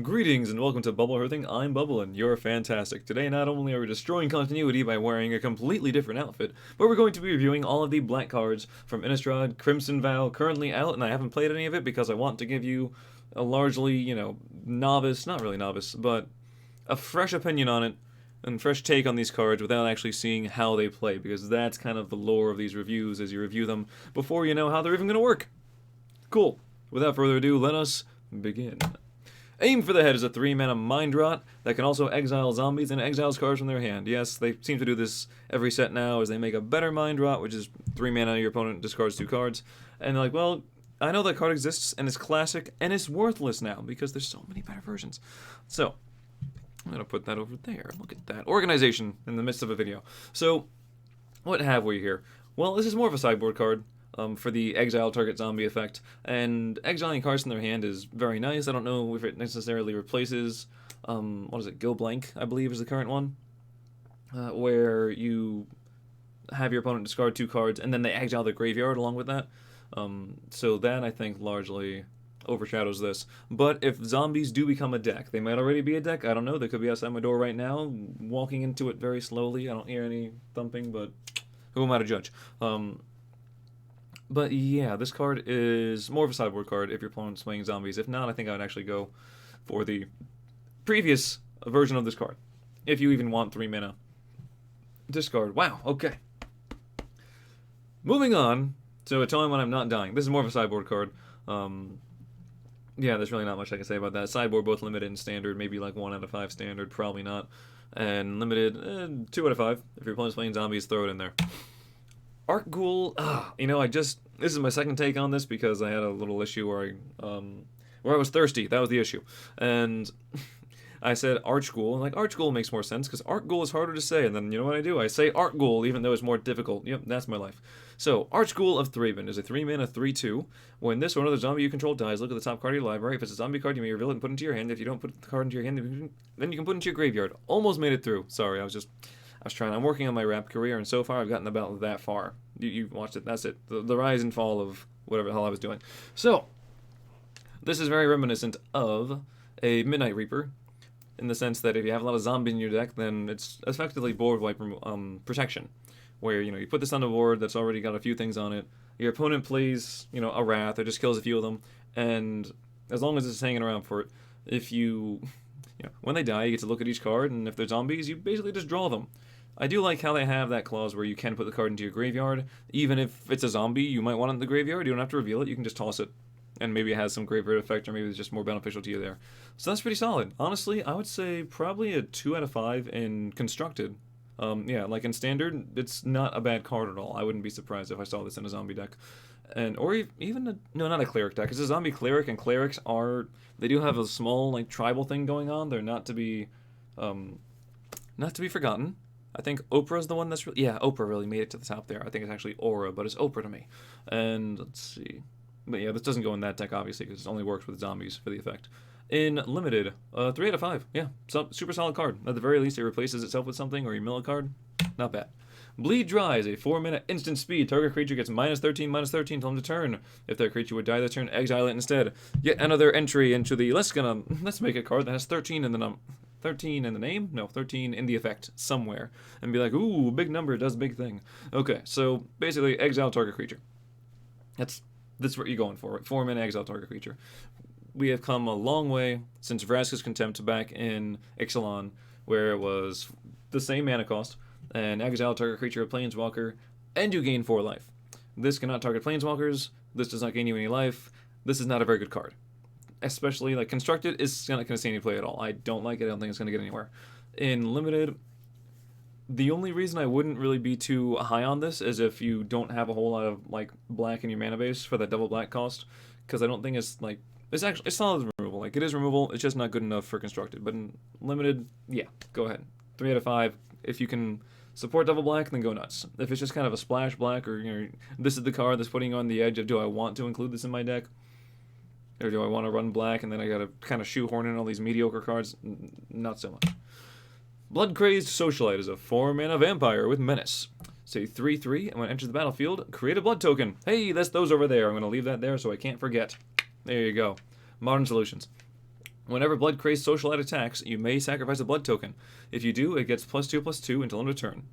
Greetings and welcome to Bubble Hearthing. I'm Bubble and you're fantastic. Today not only are we destroying continuity by wearing a completely different outfit, but we're going to be reviewing all of the black cards from Innistrad, Crimson Vow, currently out, and I haven't played any of it because I want to give you a largely, novice, not really novice, but a fresh opinion on it and fresh take on these cards without actually seeing how they play, because that's kind of the lore of these reviews as you review them before you know how they're even going to work. Cool. Without further ado, let us begin. Aim for the Head is a 3-mana Mind Rot that can also exile zombies and exiles cards from their hand. Yes, they seem to do this every set now as they make a better Mind Rot, which is 3 mana, your opponent discards 2 cards. And they're like, well, I know that card exists and it's classic and it's worthless now because there's so many better versions. So, I'm going to put that over there. Look at that. Organization in the midst of a video. So, what have we here? Well, this is more of a sideboard card. For the exile target zombie effect, and exiling cards from their hand is very nice. I don't know if it necessarily replaces, what is it, Go Blank, I believe is the current one, where you have your opponent discard 2 cards, and then they exile their graveyard along with that. So that, I think, largely overshadows this. But if zombies do become a deck, they might already be a deck, I don't know, they could be outside my door right now, walking into it very slowly. I don't hear any thumping, but who am I to judge? But yeah, this card is more of a sideboard card if your opponent's playing zombies. If not, I think I would actually go for the previous version of this card. If you even want 3 mana. Discard. Wow, okay. Moving on to a time when I'm not dying. This is more of a sideboard card. Yeah, there's really not much I can say about that. Sideboard, both limited and standard. Maybe like 1 out of 5 standard. Probably not. And limited, 2 out of 5. If your opponent's playing zombies, throw it in there. Arc Ghoul, this is my second take on this because I had a little issue where I was thirsty. That was the issue. And I said Arch Ghoul, and like Arch Ghoul makes more sense because Arc Ghoul is harder to say, and then you know what I do? I say Arc Ghoul even though it's more difficult. Yep, that's my life. So, Arch Ghoul of Thraben is a 3-mana 3/2. When this or another zombie you control dies, look at the top card of your library. If it's a zombie card, you may reveal it and put it into your hand. If you don't put the card into your hand, then you can put it into your graveyard. Almost made it through. Sorry, I was trying. I'm working on my rap career, and so far I've gotten about that far. You watched it. That's it. The rise and fall of whatever the hell I was doing. So, this is very reminiscent of a Midnight Reaper, in the sense that if you have a lot of zombies in your deck, then it's effectively board wipe protection, where you put this on the board that's already got a few things on it. Your opponent plays a Wrath or just kills a few of them, and as long as it's hanging around for it, if when they die, you get to look at each card, and if they're zombies, you basically just draw them. I do like how they have that clause where you can put the card into your graveyard. Even if it's a zombie, you might want it in the graveyard. You don't have to reveal it. You can just toss it. And maybe it has some graveyard effect, or maybe it's just more beneficial to you there. So that's pretty solid. Honestly, I would say probably a 2 out of 5 in Constructed. Yeah, like in Standard, it's not a bad card at all. I wouldn't be surprised if I saw this in a zombie deck. Or even no, not a cleric deck. It's a zombie cleric, and clerics they do have a small tribal thing going on. They're not to be forgotten. I think Oprah's the one that's Oprah really made it to the top there. I think it's actually Aura, but it's Oprah to me. And let's see. But yeah, this doesn't go in that deck, obviously, because it only works with zombies for the effect. In Limited, 3 out of 5. Yeah, super solid card. At the very least, it replaces itself with something, or you mill a card. Not bad. Bleed Dry is a 4-mana instant speed. Target creature gets -13/-13 till end of turn. If that creature would die this turn, exile it instead. Yet another entry into the let's make a card that has 13 in the 13 in the name? No, 13 in the effect somewhere. And be like, ooh, big number does big thing. Okay, so basically exile target creature. That's what you're going for, right? 4-mana exile target creature. We have come a long way since Vraska's Contempt back in Ixalan, where it was the same mana cost, and exile target creature of Planeswalker, and you gain 4 life. This cannot target Planeswalkers, this does not gain you any life, this is not a very good card. Especially, Constructed is not going to see any play at all. I don't like it, I don't think it's going to get anywhere. In Limited, the only reason I wouldn't really be too high on this is if you don't have a whole lot of, black in your mana base for that double black cost, because I don't think it's solid removal. It is removal, it's just not good enough for Constructed. But in Limited, yeah, go ahead. 3 out of 5. If you can support double black, then go nuts. If it's just kind of a splash black, or this is the card that's putting you on the edge of, do I want to include this in my deck? Or do I want to run black and then I gotta kind of shoehorn in all these mediocre cards? Not so much. Blood Crazed Socialite is a 4-mana vampire with Menace. Say 3/3, and when it enters the battlefield, create a blood token. Hey, that's those over there. I'm going to leave that there so I can't forget. There you go. Modern solutions. Whenever Blood Crazed Socialite attacks, you may sacrifice a blood token. If you do, it gets +2/+2 until end of turn.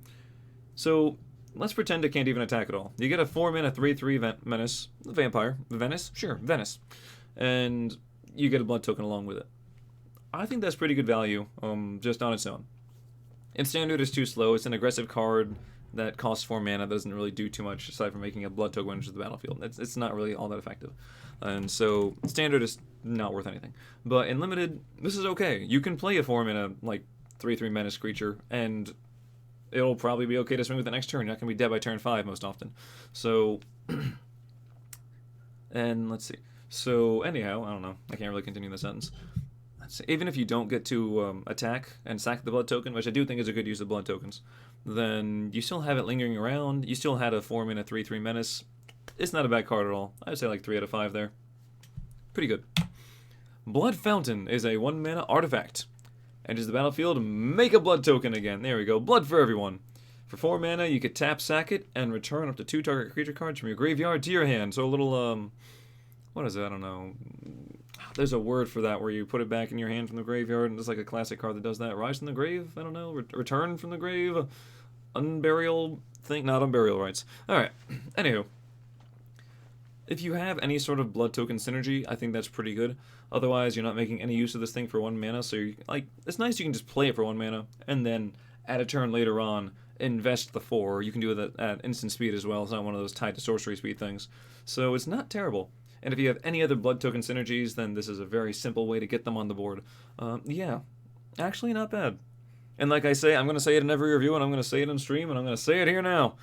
So, let's pretend it can't even attack at all. You get a 4-mana 3/3 Menace, Vampire, Venice? Sure, Venice. And you get a blood token along with it. I think that's pretty good value, just on its own. In Standard, it's too slow. It's an aggressive card that costs 4 mana, doesn't really do too much aside from making a blood token enter the battlefield. It's not really all that effective. And so, Standard is not worth anything. But in Limited, this is okay. You can play a 4-mana, like, 3/3 Menace creature, and it'll probably be okay to swing with the next turn. You're not going to be dead by turn 5 most often. So, and let's see. So, anyhow, I don't know. I can't really continue the sentence. Even if you don't get to attack and sack the blood token, which I do think is a good use of blood tokens, then you still have it lingering around. You still had a 4-mana 3/3 Menace. It's not a bad card at all. I'd say like 3 out of 5 there. Pretty good. Blood Fountain is a 1-mana artifact. Enters the battlefield, make a blood token again. There we go. Blood for everyone. For 4 mana, you could tap, sack it, and return up to 2 target creature cards from your graveyard to your hand. So a little, what is it? I don't know. There's a word for that where you put it back in your hand from the graveyard, and it's like a classic card that does that. Rise from the grave? I don't know. Return from the grave? Unburial thing? Not unburial rights. Alright. Anywho. If you have any sort of blood token synergy, I think that's pretty good. Otherwise, you're not making any use of this thing for 1 mana, so it's nice you can just play it for 1 mana, and then at a turn later on, invest the 4. You can do it at instant speed as well. It's not one of those tied to sorcery speed things. So it's not terrible. And if you have any other blood token synergies, then this is a very simple way to get them on the board. Yeah, actually not bad. And like I say, I'm going to say it in every review, and I'm going to say it on stream, and I'm going to say it here now.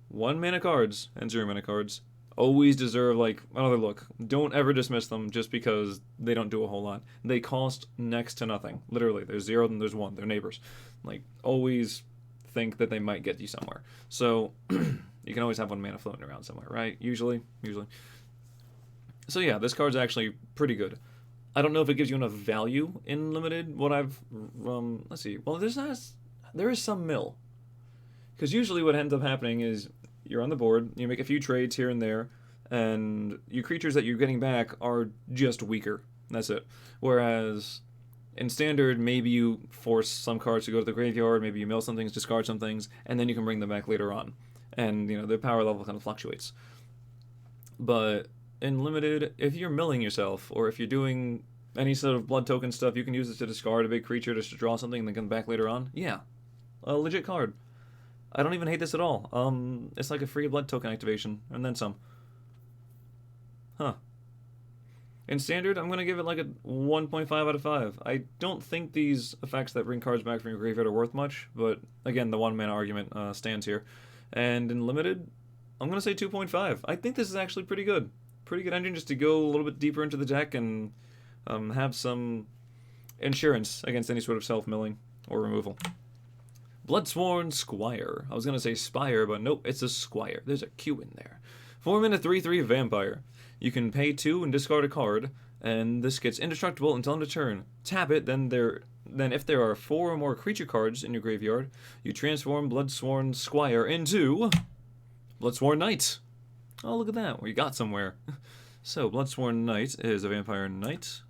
1 mana cards and 0 mana cards always deserve, like, another look. Don't ever dismiss them just because they don't do a whole lot. They cost next to nothing. Literally, there's 0 and there's 1. They're neighbors. Like, always think that they might get you somewhere. So, you can always have 1 mana floating around somewhere, right? Usually. So yeah, this card's actually pretty good. I don't know if it gives you enough value in Limited. What I've, let's see. Well, there is some mill. Because usually what ends up happening is you're on the board, you make a few trades here and there, and your creatures that you're getting back are just weaker. That's it. Whereas in Standard, maybe you force some cards to go to the graveyard, maybe you mill some things, discard some things, and then you can bring them back later on. And, you know, their power level kind of fluctuates. But in Limited, if you're milling yourself, or if you're doing any sort of blood token stuff, you can use it to discard a big creature just to draw something and then come back later on. Yeah, a legit card. I don't even hate this at all. It's like a free blood token activation, and then some. Huh. In Standard, I'm going to give it like a 1.5 out of 5. I don't think these effects that bring cards back from your graveyard are worth much, but again, the 1 mana argument stands here. And in Limited, I'm going to say 2.5. I think this is actually pretty good. Pretty good engine just to go a little bit deeper into the deck and have some insurance against any sort of self-milling or removal. Bloodsworn Squire. I was going to say Spire, but nope, it's a Squire. There's a Q in there. 4-mana 3/3 Vampire. You can pay 2 and discard a card, and this gets indestructible until end of turn. Tap it, then if there are 4 or more creature cards in your graveyard, you transform Bloodsworn Squire into Bloodsworn Knight. Oh, look at that. We got somewhere. So, Bloodsworn Knight is a Vampire Knight,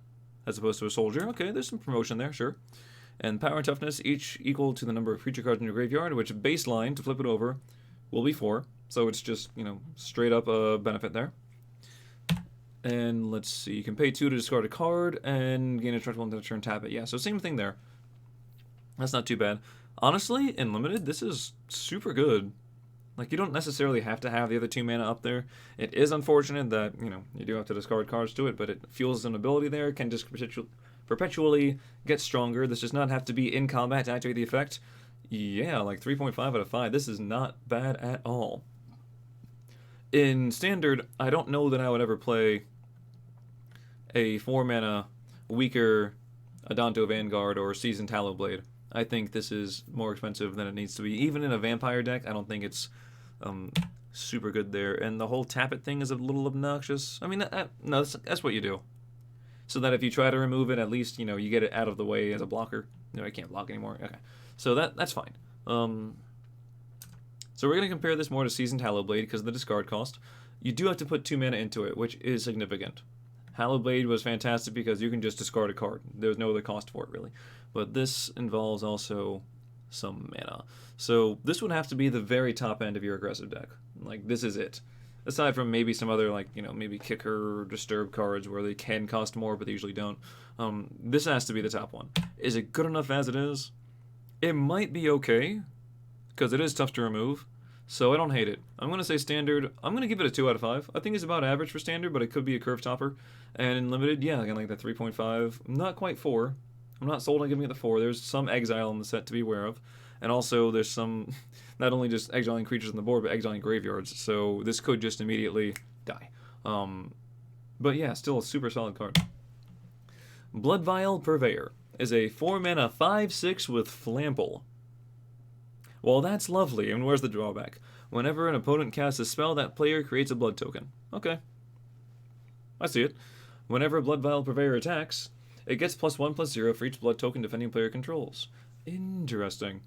as opposed to a Soldier. Okay, there's some promotion there, sure. And power and toughness, each equal to the number of creature cards in your graveyard, which baseline, to flip it over, will be 4. So it's just, you know, straight up a benefit there. And let's see, you can pay 2 to discard a card, and gain indestructible until turn, tap it. Yeah, so same thing there. That's not too bad. Honestly, in Limited, this is super good. Like, you don't necessarily have to have the other 2 mana up there. It is unfortunate that, you know, you do have to discard cards to it, but it fuels an ability there, can just perpetually get stronger. This does not have to be in combat to activate the effect. Yeah, like 3.5 out of 5. This is not bad at all. In Standard, I don't know that I would ever play a 4-mana weaker Adanto Vanguard or Seasoned Talonblade. I think this is more expensive than it needs to be. Even in a Vampire deck, I don't think it's super good there. And the whole tap it thing is a little obnoxious. I mean, no, that's what you do. So that if you try to remove it, at least, you know, you get it out of the way as a blocker. No, I can't block anymore. Okay. So that's fine. So we're going to compare this more to Seasoned Talonblade because of the discard cost. You do have to put 2 mana into it, which is significant. Hallowed Blade was fantastic because you can just discard a card. There's no other cost for it, really. But this involves also some mana. So this would have to be the very top end of your aggressive deck. Like, this is it. Aside from maybe some other, like, you know, maybe Kicker or Disturb cards where they can cost more, but they usually don't. This has to be the top one. Is it good enough as it is? It might be okay, because it is tough to remove. So I don't hate it. I'm going to say standard. I'm going to give it a 2 out of 5. I think it's about average for standard, but it could be a curve topper. And in limited, yeah, again, like that 3.5. Not quite 4. I'm not sold on giving it the 4. There's some exile in the set to be aware of. And also there's some, not only just exiling creatures on the board, but exiling graveyards. So this could just immediately die. But yeah, still a super solid card. Blood Vial Purveyor is a 4-mana 5/6 with Flample. Well, that's lovely, and where's the drawback? Whenever an opponent casts a spell, that player creates a blood token. Okay. I see it. Whenever Blood Vial Purveyor attacks, it gets +1/+0 for each blood token defending player controls. Interesting.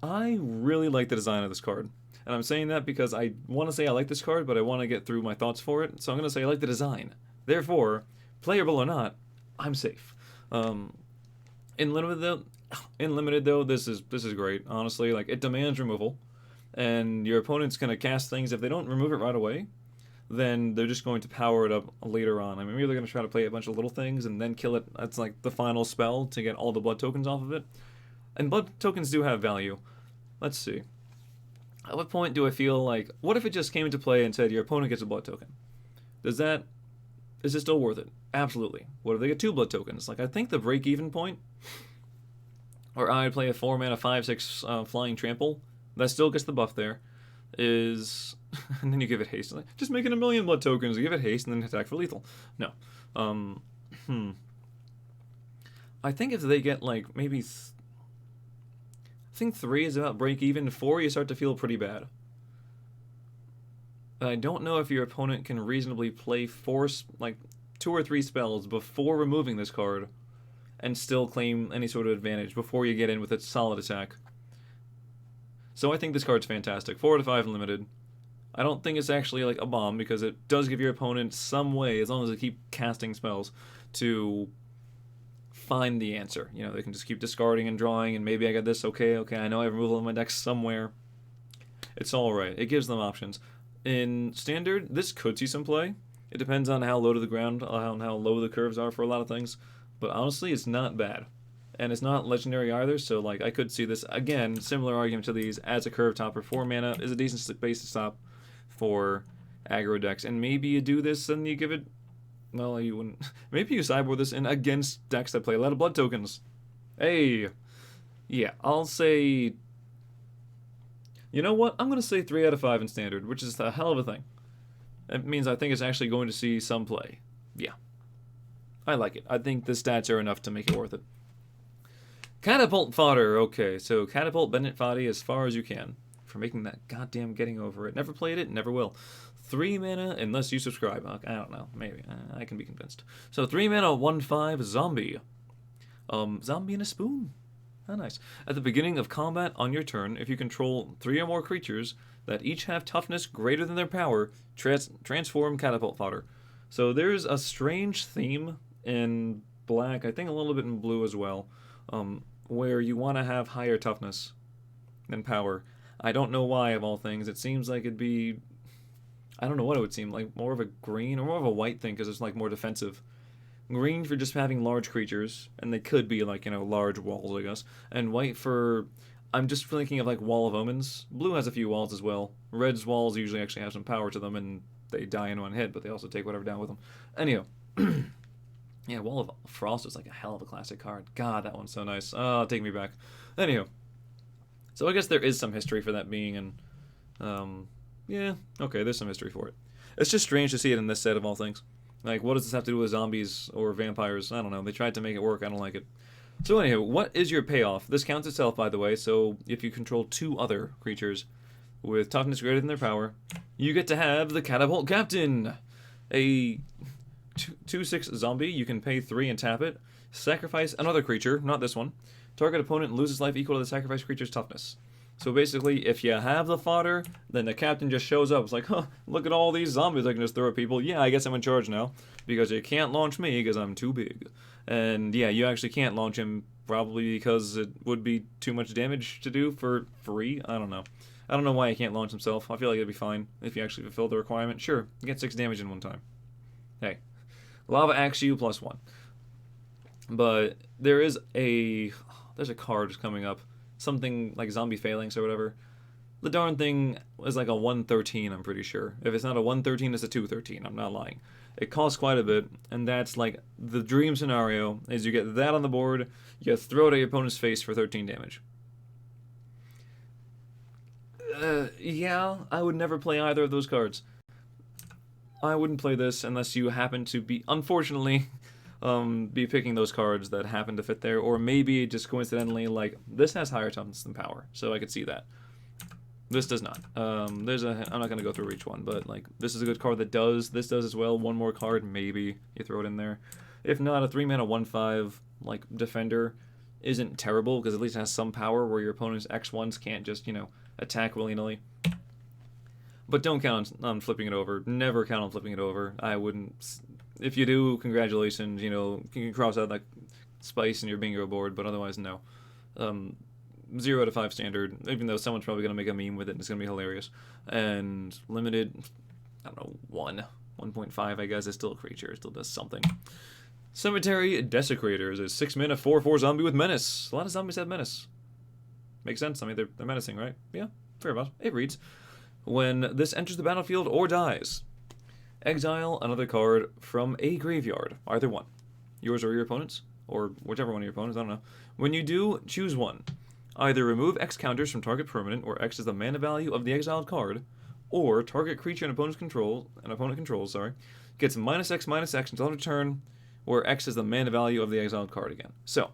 I really like the design of this card. And I'm saying that because I want to say I like this card, but I want to get through my thoughts for it, so I'm going to say I like the design. Therefore, playable or not, I'm safe. In limited though, this is great. Honestly, like, it demands removal, and your opponent's gonna cast things. If they don't remove it right away, then they're just going to power it up later on. I mean, maybe they're gonna try to play a bunch of little things and then kill it. That's like the final spell to get all the blood tokens off of it. And blood tokens do have value. Let's see. At what point do I feel like, what if it just came into play and said your opponent gets a blood token? Is it still worth it? Absolutely. What if they get 2 blood tokens? Like, I think the break-even point, or I'd play a 4-mana 5/6 flying trample, that still gets the buff there, is, and then you give it haste. Like, just making 1,000,000 blood tokens, you give it haste, and then attack for lethal. No. I think if they get, like, maybe, I think 3 is about break-even, 4 you start to feel pretty bad. I don't know if your opponent can reasonably play 2 or 3 spells before removing this card and still claim any sort of advantage before you get in with a solid attack. So I think this card's fantastic. 4 out of 5 limited. I don't think it's actually like a bomb, because it does give your opponent some way, as long as they keep casting spells, to find the answer. You know, they can just keep discarding and drawing, and maybe I got this, okay, I know I have removal in my deck somewhere. It's alright. It gives them options. In Standard, this could see some play. It depends on how low to the ground, on how low the curves are for a lot of things. But honestly, it's not bad. And it's not legendary either, so like I could see this, again, similar argument to these, as a curve topper. 4 mana is a decent base to stop for aggro decks. And maybe you do this and you give it, well, you wouldn't. Maybe you sideboard this in against decks that play a lot of blood tokens. Hey! Yeah, I'll say, you know what? I'm going to say 3 out of 5 in Standard, which is a hell of a thing. It means I think it's actually going to see some play. Yeah. I like it. I think the stats are enough to make it worth it. Catapult Fodder. Okay, so Catapult Bennett Foddy as far as you can. For making that goddamn getting over it. Never played it, never will. 3 mana unless you subscribe. I don't know. Maybe. I can be convinced. So 3 mana, 1/5 zombie. Zombie in a spoon. Oh, nice. At the beginning of combat on your turn, if you control 3 or more creatures that each have toughness greater than their power, transform Catapult Fodder. So there's a strange theme in black, I think a little bit in blue as well, where you want to have higher toughness than power. I don't know why, of all things. It seems like it'd be, I don't know what it would seem like, more of a green or more of a white thing, because it's like more defensive. Green for just having large creatures, and they could be like, you know, large walls, I guess. And white for, I'm just thinking of like Wall of Omens. Blue has a few walls as well. Red's walls usually actually have some power to them, and they die in one hit, but they also take whatever down with them. Anyhow. Yeah, Wall of Frost is like a hell of a classic card. God, that one's so nice. Oh, take me back. Anyhow. So I guess there is some history for that being, and, yeah, okay, there's some history for it. It's just strange to see it in this set of all things. Like, what does this have to do with zombies or vampires? I don't know. They tried to make it work. I don't like it. So anyhow, what is your payoff? This counts itself, by the way, so if you control 2 other creatures with toughness greater than their power, you get to have the Catapult Captain. A 2/6 zombie. You can pay 3 and tap it. Sacrifice another creature, not this one. Target opponent loses life equal to the sacrificed creature's toughness. So basically, if you have the fodder, then the captain just shows up. It's like, huh, look at all these zombies I can just throw at people. Yeah, I guess I'm in charge now. Because you can't launch me because I'm too big. And yeah, you actually can't launch him probably because it would be too much damage to do for free. I don't know. I don't know why he can't launch himself. I feel like it'd be fine if you actually fulfill the requirement. Sure, you get 6 damage in one time. Hey, Lava Axe you +1. But there's a card coming up. Something like Zombie Phalanx or whatever. The darn thing is like a 113, I'm pretty sure. If it's not a 113, it's a 213. I'm not lying. It costs quite a bit, and that's like the dream scenario is you get that on the board, you throw it at your opponent's face for 13 damage. Yeah, I would never play either of those cards. I wouldn't play this unless you happen to be, unfortunately, be picking those cards that happen to fit there, or maybe just coincidentally, like, this has higher toughness than power, so I could see that. This does not. I'm not going to go through each one, but, like, this is a good card that does. This does as well. One more card, maybe you throw it in there. If not, a 3-mana 1/5, like, Defender isn't terrible, because at least it has some power where your opponent's X1s can't just, you know, attack willy-nilly. But don't count on flipping it over. Never count on flipping it over. I wouldn't. If you do, congratulations. You know, you can cross out that spice in your bingo board, but otherwise, no. 0 out of 5 standard, even though someone's probably going to make a meme with it and it's going to be hilarious. And limited, I don't know, 1.5, I guess. It's still a creature. It still does something. Cemetery Desecrator is a 6-mana 4/4 zombie with menace. A lot of zombies have menace. Makes sense. I mean, they're menacing, right? Yeah, fair enough. It reads, when this enters the battlefield or dies, exile another card from a graveyard, either one. Yours or your opponent's, or whichever one of your opponents, I don't know. When you do, choose one. Either remove X counters from target permanent, where X is the mana value of the exiled card, or target creature an opponent controls, gets -X/-X until end of turn, where X is the mana value of the exiled card again. So,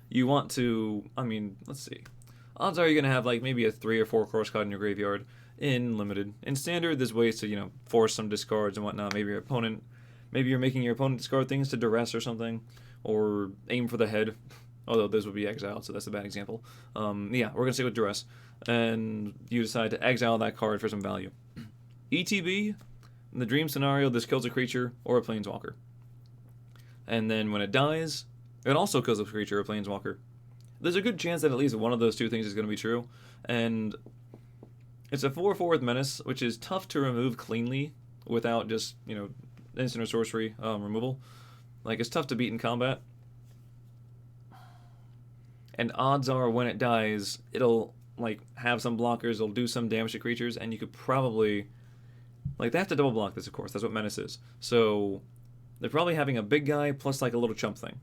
you want to, I mean, let's see. Odds are you're going to have like maybe a 3 or 4 cross card in your graveyard in limited. In standard, there's ways to, you know, force some discards and whatnot. Maybe you're making your opponent discard things to duress or something, or aim for the head. Although those would be exiled, so that's a bad example. Yeah, we're going to stick with duress. And you decide to exile that card for some value. ETB, in the dream scenario, this kills a creature or a planeswalker. And then when it dies, it also kills a creature or a planeswalker. There's a good chance that at least one of those two things is going to be true. And it's a 4/4 with menace, which is tough to remove cleanly without just, you know, instant or sorcery removal. Like, it's tough to beat in combat. And odds are when it dies, it'll, like, have some blockers, it'll do some damage to creatures, and you could probably, like, they have to double block this, of course. That's what menace is. So they're probably having a big guy plus, like, a little chump thing.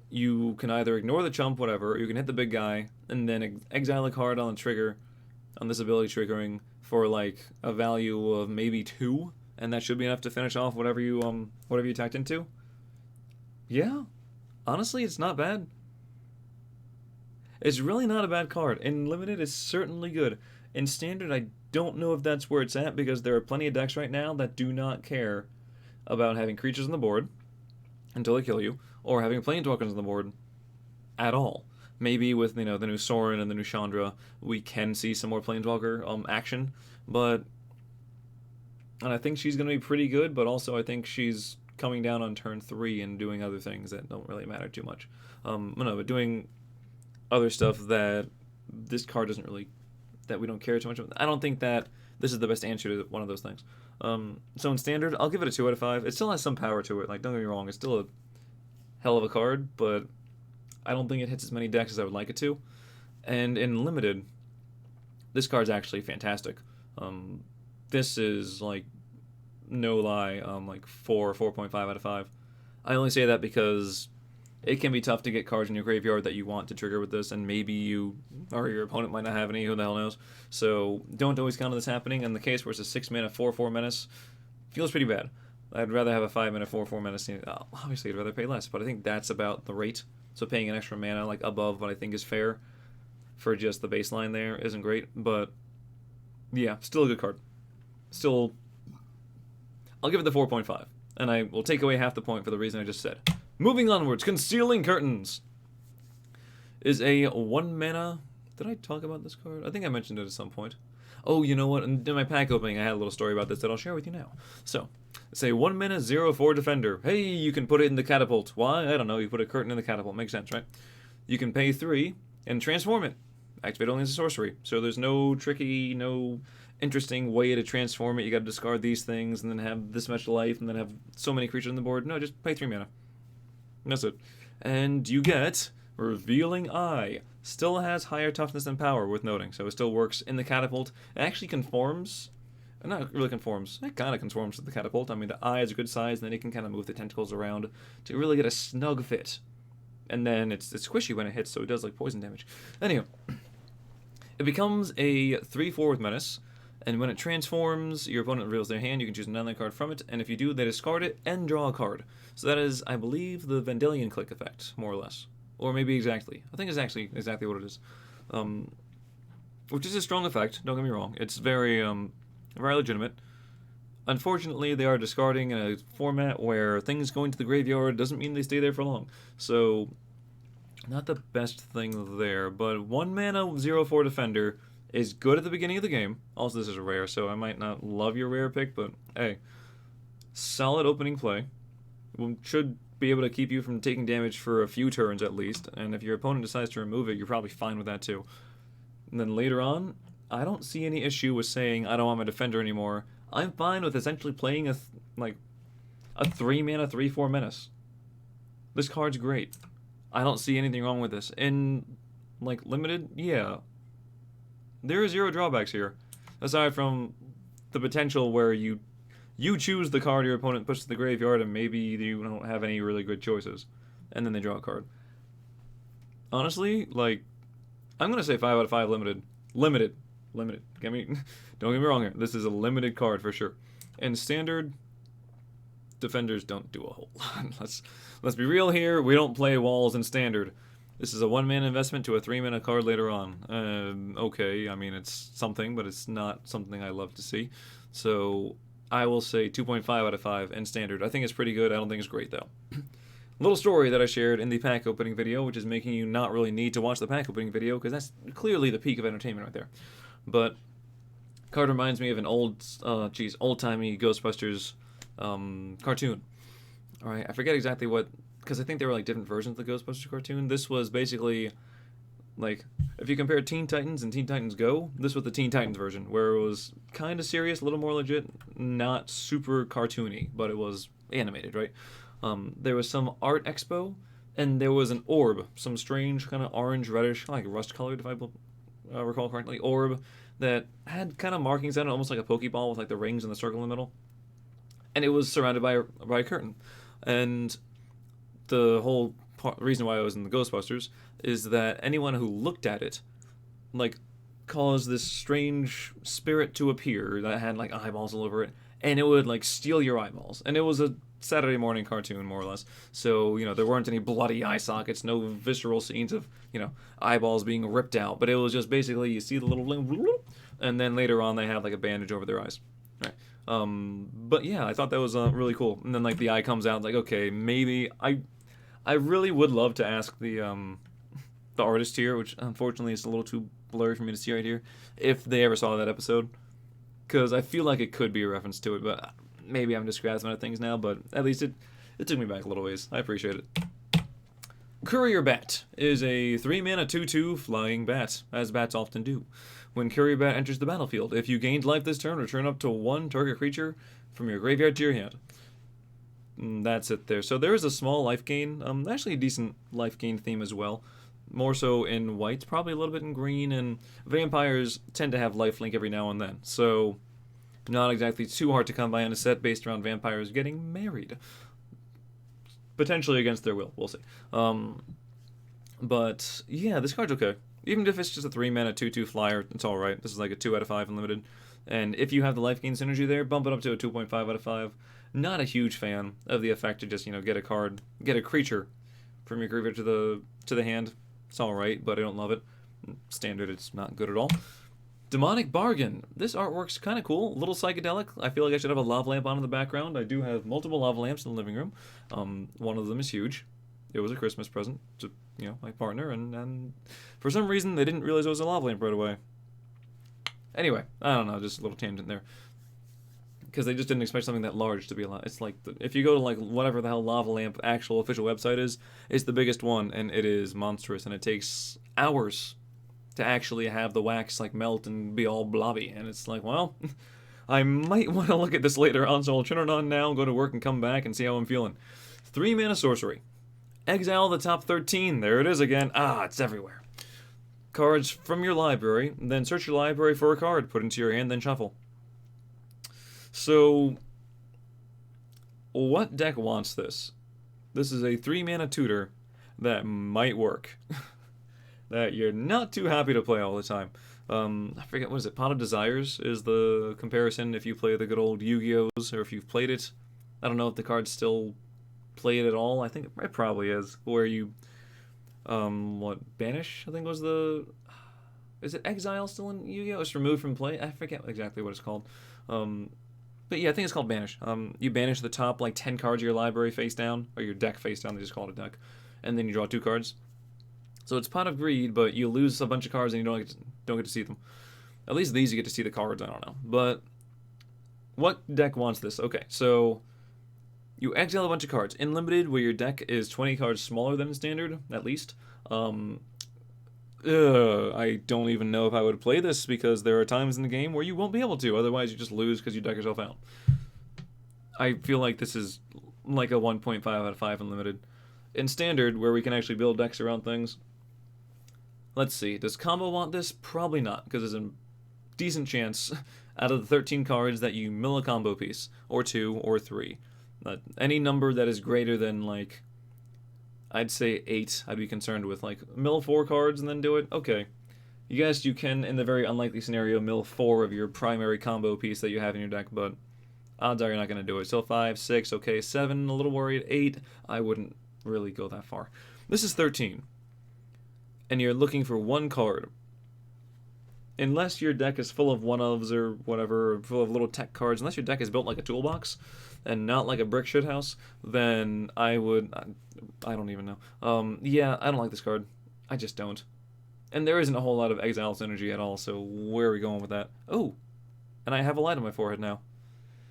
You can either ignore the chump, whatever, or you can hit the big guy, and then exile a card on the trigger, on this ability triggering, for, like, a value of maybe 2, and that should be enough to finish off whatever you attacked into. Yeah, honestly, it's not bad. It's really not a bad card. In limited, it's certainly good. In standard, I don't know if that's where it's at, because there are plenty of decks right now that do not care about having creatures on the board until they kill you, or having planeswalkers on the board at all. Maybe with, you know, the new Sorin and the new Chandra, we can see some more planeswalker action, but, and I think she's going to be pretty good, but also I think she's coming down on turn 3 and doing other things that don't really matter too much. But doing other stuff that this card doesn't really, that we don't care too much about. I don't think that this is the best answer to one of those things. So in standard, I'll give it a 2 out of 5. It still has some power to it. Like, don't get me wrong, it's still a hell of a card, but I don't think it hits as many decks as I would like it to. And in limited, this card's actually fantastic. This is, like, no lie, like 4.5 out of 5. I only say that because it can be tough to get cards in your graveyard that you want to trigger with this, and maybe you or your opponent might not have any, who the hell knows. So don't always count on this happening. In the case where it's a 6-mana 4/4 menace, feels pretty bad. I'd rather have a 5-mana 4/4 menace. Obviously, I'd rather pay less, but I think that's about the rate. So paying an extra mana, like, above what I think is fair for just the baseline there isn't great. But yeah, still a good card. Still, I'll give it the 4.5, and I will take away half the point for the reason I just said. Moving onwards, Concealing Curtains is a 1-mana Did I talk about this card? I think I mentioned it at some point. Oh, you know what? In my pack opening, I had a little story about this that I'll share with you now. So, say 1 mana, 0/4 defender. Hey, you can put it in the catapult. Why? I don't know. You put a curtain in the catapult. Makes sense, right? You can pay 3 and transform it. Activate only as a sorcery. So there's no tricky, no interesting way to transform it. You got to discard these things and then have this much life and then have so many creatures on the board. No, just pay 3 mana. And that's it. And you get Revealing Eye. Still has higher toughness and power, worth noting. So it still works in the catapult. It actually conforms. Not really conforms. It kind of conforms to the catapult. I mean, the eye is a good size, and then it can kind of move the tentacles around to really get a snug fit. And then it's squishy when it hits, so it does like poison damage. Anyway, it becomes a 3/4 with menace, and when it transforms, your opponent reveals their hand. You can choose another card from it, and if you do, they discard it and draw a card. So that is, I believe, the Vendilion Click effect, more or less. Or maybe exactly. I think it's actually exactly what it is. Which is a strong effect, don't get me wrong. It's very legitimate. Unfortunately, they are discarding in a format where things going to the graveyard doesn't mean they stay there for long. So, not the best thing there. But 1 mana, 0/4 defender is good at the beginning of the game. Also, this is a rare, so I might not love your rare pick, but hey. Solid opening play. Should be able to keep you from taking damage for a few turns at least, and if your opponent decides to remove it, you're probably fine with that too. And then later on, I don't see any issue with saying, I don't want my defender anymore. I'm fine with essentially playing a 3 mana, 3/4 menace. This card's great. I don't see anything wrong with this. In, like, limited, yeah. There are 0 drawbacks here. Aside from the potential where you choose the card your opponent puts to the graveyard, and maybe you don't have any really good choices. And then they draw a card. Honestly, like, I'm going to say 5 out of 5 limited. Limited. Don't get me wrong here. This is a limited card for sure. And standard, defenders don't do a whole lot. Let's be real here. We don't play walls in standard. This is a 1 mana investment to a 3 mana card later on. Okay, I mean, it's something, but it's not something I love to see. So I will say 2.5 out of 5 in standard. I think it's pretty good. I don't think it's great, though. Little story that I shared in the pack opening video, which is making you not really need to watch the pack opening video, because that's clearly the peak of entertainment right there. But card reminds me of an old-timey Ghostbusters cartoon. All right, I forget exactly what, because I think there were like different versions of the Ghostbusters cartoon. This was basically like, if you compare Teen Titans and Teen Titans Go, this was the Teen Titans version, where it was kind of serious, a little more legit, not super cartoony, but it was animated, right? There was some art expo, and there was an orb, some strange kind of orange, reddish, like rust-colored, if I recall correctly, orb that had kind of markings on it, almost like a Pokeball with like the rings and the circle in the middle. And it was surrounded by a curtain. And the whole reason why I was in the Ghostbusters is that anyone who looked at it, like, caused this strange spirit to appear that had like eyeballs all over it, and it would like steal your eyeballs. And it was a Saturday morning cartoon, more or less. So, you know, there weren't any bloody eye sockets, no visceral scenes of, you know, eyeballs being ripped out, but it was just basically you see the little and then later on they have like a bandage over their eyes. Right. But yeah, I thought that was really cool. And then like the eye comes out, like, okay, maybe I really would love to ask the artist here, which unfortunately is a little too blurry for me to see right here, if they ever saw that episode, because I feel like it could be a reference to it, but maybe I'm just grasping at things now, but at least it took me back a little ways. I appreciate it. Courier Bat is a 3 mana 2/2 flying bat, as bats often do. When Courier Bat enters the battlefield, if you gained life this turn, return up to 1 target creature from your graveyard to your hand. That's it there. So there is a small life gain, actually a decent life gain theme as well. More so in white, probably a little bit in green, and vampires tend to have lifelink every now and then. So not exactly too hard to come by in a set based around vampires getting married. Potentially against their will, we'll see. But yeah, this card's okay. Even if it's just a 3 mana 2/2 flyer, it's alright. This is like a 2 out of 5 unlimited. And if you have the life gain synergy there, bump it up to a 2.5 out of 5. Not a huge fan of the effect to just, you know, get a creature from your graveyard to the hand. It's alright, but I don't love it. Standard, it's not good at all. Demonic Bargain. This artwork's kind of cool, a little psychedelic. I feel like I should have a lava lamp on in the background. I do have multiple lava lamps in the living room. One of them is huge. It was a Christmas present to, my partner, and for some reason they didn't realize it was a lava lamp right away. Anyway, I don't know, just a little tangent there. Because they just didn't expect something that large to be a lot. It's like, if you go to, like, whatever the hell Lava Lamp actual official website is, it's the biggest one, and it is monstrous, and it takes hours to actually have the wax, like, melt and be all blobby. And it's like, well, I might want to look at this later on, so I'll turn it on now, go to work, and come back and see how I'm feeling. 3 mana sorcery. Exile the top 13. There it is again. Ah, it's everywhere. Cards from your library, then search your library for a card, put it into your hand, then shuffle. So, what deck wants this? This is a 3-mana tutor that might work. That you're not too happy to play all the time. I forget, what is it? Pot of Desires is the comparison if you play the good old Yu-Gi-Ohs, or if you've played it. I don't know if the card's still played at all. I think it probably is. Where you, Banish, I think was the... Is it Exile still in Yu-Gi-Oh? It's removed from play? I forget exactly what it's called. But yeah, I think it's called Banish. You banish the top, like, 10 cards of your library face down, or your deck face down, they just call it a deck, and then you draw 2 cards. So it's Pot of Greed, but you lose a bunch of cards and you don't get to see them. At least these you get to see the cards, I don't know. But what deck wants this? Okay, so you exile a bunch of cards. In Limited, where your deck is 20 cards smaller than Standard, at least, I don't even know if I would play this, because there are times in the game where you won't be able to, otherwise you just lose because you deck yourself out. I feel like this is like a 1.5 out of 5 in Limited. In Standard, where we can actually build decks around things, let's see, does Combo want this? Probably not, because there's a decent chance out of the 13 cards that you mill a combo piece, or 2, or 3. Any number that is greater than, like, I'd say 8, I'd be concerned with. Like, mill 4 cards and then do it? Okay. Yes, you can, in the very unlikely scenario, mill 4 of your primary combo piece that you have in your deck, but odds are you're not going to do it. So 5, 6, okay, 7, a little worried. 8, I wouldn't really go that far. This is 13. And you're looking for 1 card. Unless your deck is full of one-ofs or whatever, or full of little tech cards, unless your deck is built like a toolbox, and not like a brick shithouse, then I don't even know. Yeah, I don't like this card. I just don't. And there isn't a whole lot of Exile synergy at all, so where are we going with that? Oh, and I have a light on my forehead now.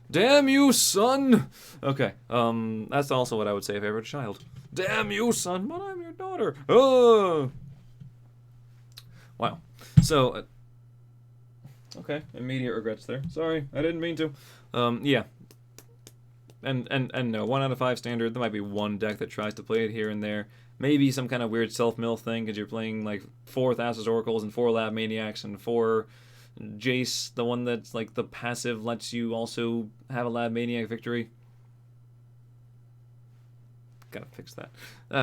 Damn you, son! Okay, that's also what I would say if I were a child. Damn you, son, but I'm your daughter. Oh! Wow. So, okay, immediate regrets there. Sorry, I didn't mean to. Yeah. And no, 1 out of 5 Standard, there might be one deck that tries to play it here and there. Maybe some kind of weird self-mill thing, because you're playing, like, 4 Thassa's Oracles and 4 Lab Maniacs and 4 Jace, the one that's, like, the passive lets you also have a Lab Maniac victory. Gotta fix that.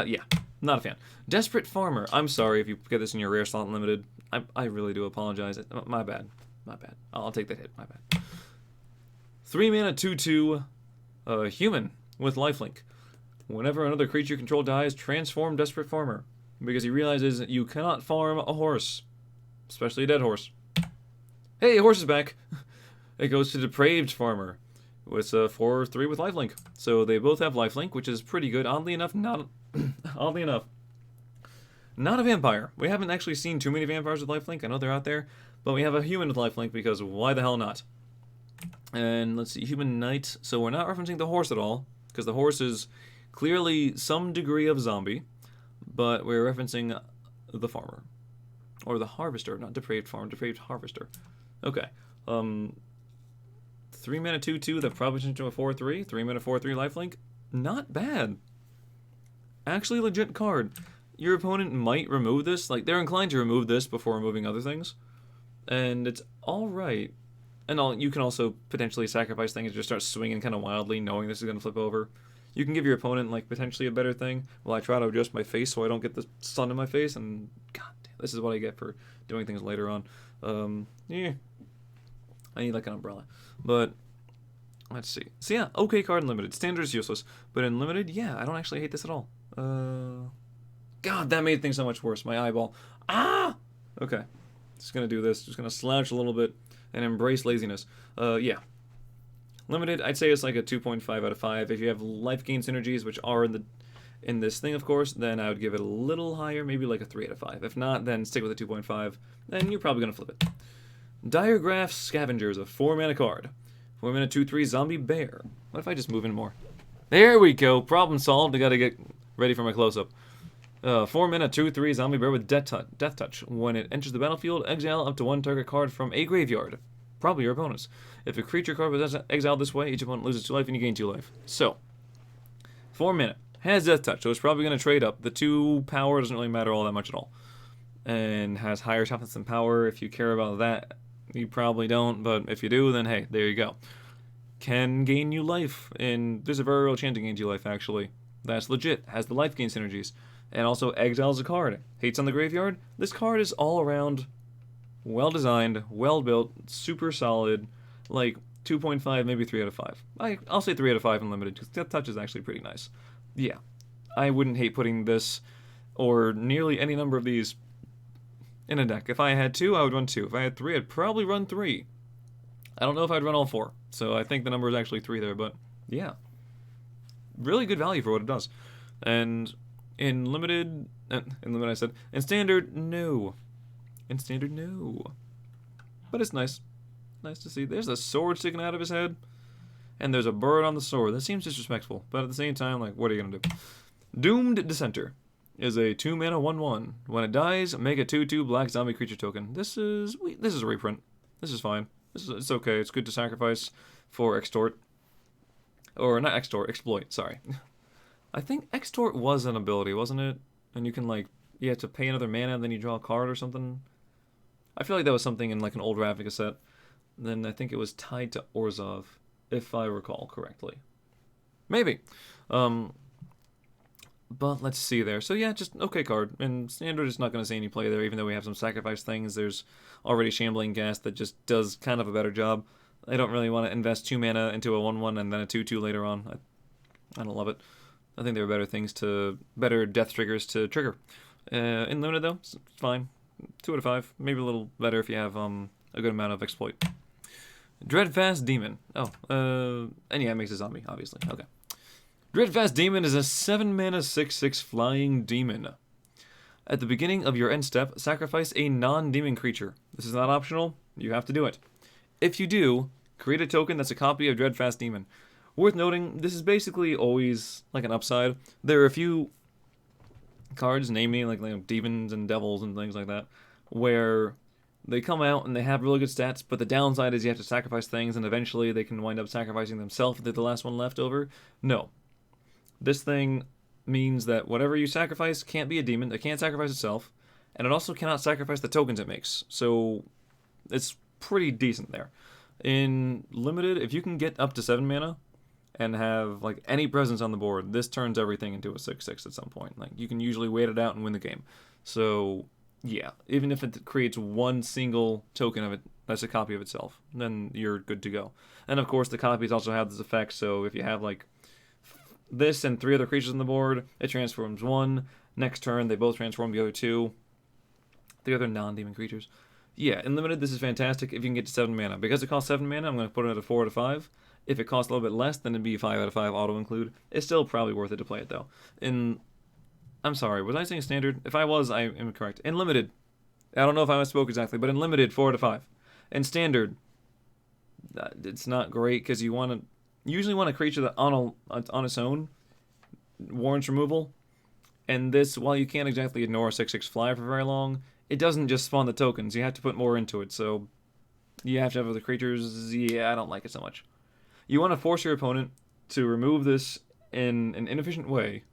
Yeah, not a fan. Desperate Farmer. I'm sorry if you get this in your rare slot limited. I really do apologize. My bad. My bad. I'll take that hit. My bad. 3 mana 2/2 human with lifelink. Whenever another creature you control dies, transform Desperate Farmer. Because he realizes you cannot farm a horse. Especially a dead horse. Hey, horse is back! It goes to Depraved Farmer. It's a 4/3 with lifelink. So they both have lifelink, which is pretty good. Oddly enough, not a vampire. We haven't actually seen too many vampires with lifelink. I know they're out there. But we have a human with lifelink, because why the hell not? And let's see, Human Knight. So we're not referencing the horse at all, because the horse is clearly some degree of zombie, but we're referencing the farmer. Or the harvester, not Depraved Farmer, Depraved Harvester. Okay. 3 mana 2/2 that probably turns into a 4/3. 3 mana 4/3 lifelink. Not bad. Actually legit card. Your opponent might remove this. Like, they're inclined to remove this before removing other things. And it's alright. And you can also potentially sacrifice things and just start swinging kind of wildly, knowing this is going to flip over. You can give your opponent, like, potentially a better thing. Well, I try to adjust my face so I don't get the sun in my face, and god damn, this is what I get for doing things later on. Yeah. I need, like, an umbrella. But, let's see. So yeah, okay card in Limited. Standard is useless. But in Limited, yeah, I don't actually hate this at all. God, that made things so much worse. My eyeball. Ah! Okay. Just gonna do this. Just gonna slouch a little bit and embrace laziness. Yeah. Limited, I'd say it's like a 2.5 out of 5. If you have life gain synergies, which are in this thing, of course, then I would give it a little higher, maybe like a 3 out of 5. If not, then stick with a 2.5, then you're probably going to flip it. Diregraph Scavengers, a 4-mana card. 4-mana 2/3 zombie bear. What if I just move in more? There we go, problem solved. I gotta get ready for my close-up. 4-mana 2/3 zombie bear with Death Touch. When it enters the battlefield, exile up to 1 target card from a graveyard. Probably your opponent's. If a creature card was exiled this way, each opponent loses 2 life and you gain 2 life. So, 4 mana. Has Death Touch, so it's probably going to trade up. The 2 power doesn't really matter all that much at all. And has higher toughness than power. If you care about that, you probably don't, but if you do, then hey, there you go. Can gain you life, and there's a very real chance it gains you life, actually. That's legit. Has the life gain synergies. And also exiles a card. Hates on the graveyard. This card is all around well-designed, well-built, super solid, like 2.5, maybe 3 out of 5. I'll say 3 out of 5 in limited, because Death Touch is actually pretty nice. Yeah, I wouldn't hate putting this, or nearly any number of these, in a deck. If I had 2, I would run 2. If I had 3, I'd probably run 3. I don't know if I'd run all 4, so I think the number is actually 3 there, but yeah. Really good value for what it does. And in limited I said, in standard, no. In standard, no. But it's nice. Nice to see. There's a sword sticking out of his head, and there's a bird on the sword. That seems disrespectful, but at the same time, like, what are you gonna do? Doomed Dissenter is a 2-mana 1/1. When it dies, make a 2/2 black zombie creature token. This is a reprint. This is fine. It's okay. It's good to sacrifice for extort. Or not extort, exploit, sorry. I think extort was an ability, wasn't it? And you can, like, you have to pay another mana and then you draw a card or something. I feel like that was something in, like, an old Ravnica set. Then I think it was tied to Orzhov, if I recall correctly. Maybe. But let's see there. So yeah, just okay card. And standard is not going to see any play there, even though we have some sacrifice things. There's already Shambling Ghast that just does kind of a better job. I don't really want to invest 2 mana into a 1/1 and then a 2/2 later on. I don't love it. I think there are better death triggers to trigger. In limited though, it's fine. 2 out of 5. Maybe a little better if you have a good amount of exploit. Dreadfast Demon. And yeah, it makes a zombie, obviously. Okay. Dreadfast Demon is a 7-mana 6/6 flying demon. At the beginning of your end step, sacrifice a non-demon creature. This is not optional. You have to do it. If you do, create a token that's a copy of Dreadfast Demon. Worth noting, this is basically always like an upside. There are a few cards, namely like demons and devils and things like that, where they come out and they have really good stats, but the downside is you have to sacrifice things and eventually they can wind up sacrificing themselves if they're the last one left over. No. This thing means that whatever you sacrifice can't be a demon, it can't sacrifice itself, and it also cannot sacrifice the tokens it makes. So it's pretty decent there. In limited, if you can get up to 7 mana and have like any presence on the board, this turns everything into a 6/6 at some point. Like you can usually wait it out and win the game. So yeah, even if it creates one single token of it that's a copy of itself, then you're good to go. And of course the copies also have this effect, so if you have like this and 3 other creatures on the board, it transforms 1. Next turn, they both transform the other 2. The other non-demon creatures. Yeah, in limited, this is fantastic if you can get to 7 mana. Because it costs 7 mana, I'm going to put it at a 4 out of 5. If it costs a little bit less, then it'd be 5 out of 5 auto-include. It's still probably worth it to play it, though. I'm sorry, was I saying standard? If I was, I am correct. In limited, I don't know if I misspoke exactly, but in limited, 4 out of 5. In standard, it's not great because you usually want a creature that on its own warrants removal. And this, while you can't exactly ignore a 6/6 fly for very long, it doesn't just spawn the tokens. You have to put more into it, so you have to have other creatures. Yeah, I don't like it so much. You want to force your opponent to remove this in an inefficient way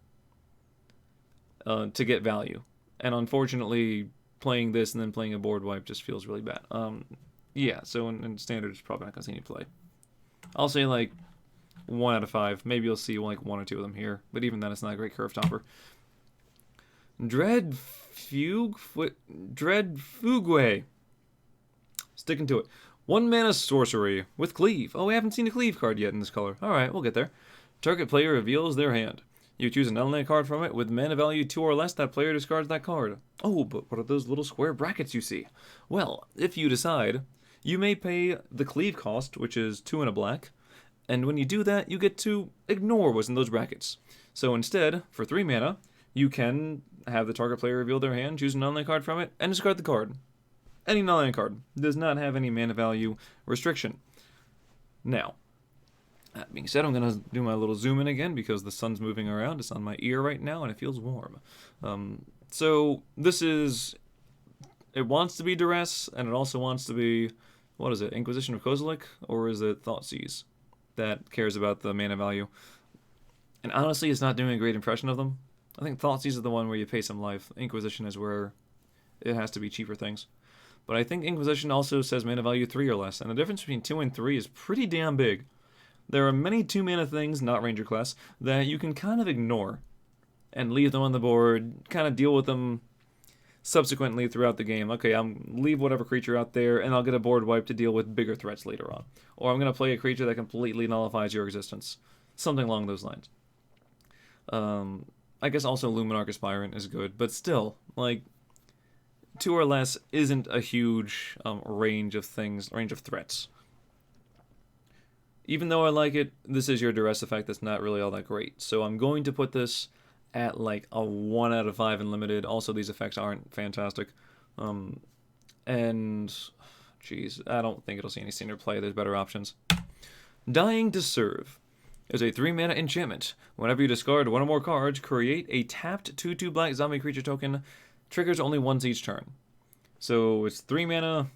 to get value. And unfortunately, playing this and then playing a board wipe just feels really bad. Yeah, so in standard, it's probably not going to see any play. I'll say like 1 out of 5. Maybe you'll see like 1 or 2 of them here, but even then, it's not a great curve topper. Dreadfugwe. Sticking to it. 1 mana sorcery with cleave. Oh, we haven't seen a cleave card yet in this color. Alright, we'll get there. Target player reveals their hand. You choose an element card from it with mana value 2 or less. That player discards that card. Oh, but what are those little square brackets you see? Well, if you decide, you may pay the cleave cost, which is 2 and a black, And when you do that, you get to ignore what's in those brackets. So instead, for 3 mana, you can have the target player reveal their hand, choose a non-land card from it, and discard the card. Any non-land card does not have any mana value restriction. Now, that being said, I'm going to do my little zoom in again because the sun's moving around. It's on my ear right now, and it feels warm. So this is... It wants to be Duress, and it also wants to be... What is it? Inquisition of Kozilek? Or is it Thoughtseize that cares about the mana value? And honestly, it's not doing a great impression of them. I think Thoughtseize is the one where you pay some life. Inquisition is where it has to be cheaper things. But I think Inquisition also says mana value 3 or less, and the difference between 2 and 3 is pretty damn big. There are many 2 mana things, not Ranger class, that you can kind of ignore and leave them on the board, kind of deal with them subsequently throughout the game. Okay, leave whatever creature out there, and I'll get a board wipe to deal with bigger threats later on. Or I'm going to play a creature that completely nullifies your existence. Something along those lines. I guess also Luminarch Aspirant is good, but still, like, 2 or less isn't a huge range of threats. Even though I like it, this is your Duress effect that's not really all that great. So I'm going to put this at like a 1 out of 5 in limited. Also, these effects aren't fantastic. And, geez, I don't think it'll see any standard play. There's better options. Dying to Serve is a 3 mana enchantment. Whenever you discard 1 or more cards, create a tapped 2/2 black zombie creature token. Triggers only once each turn. So it's 3 mana.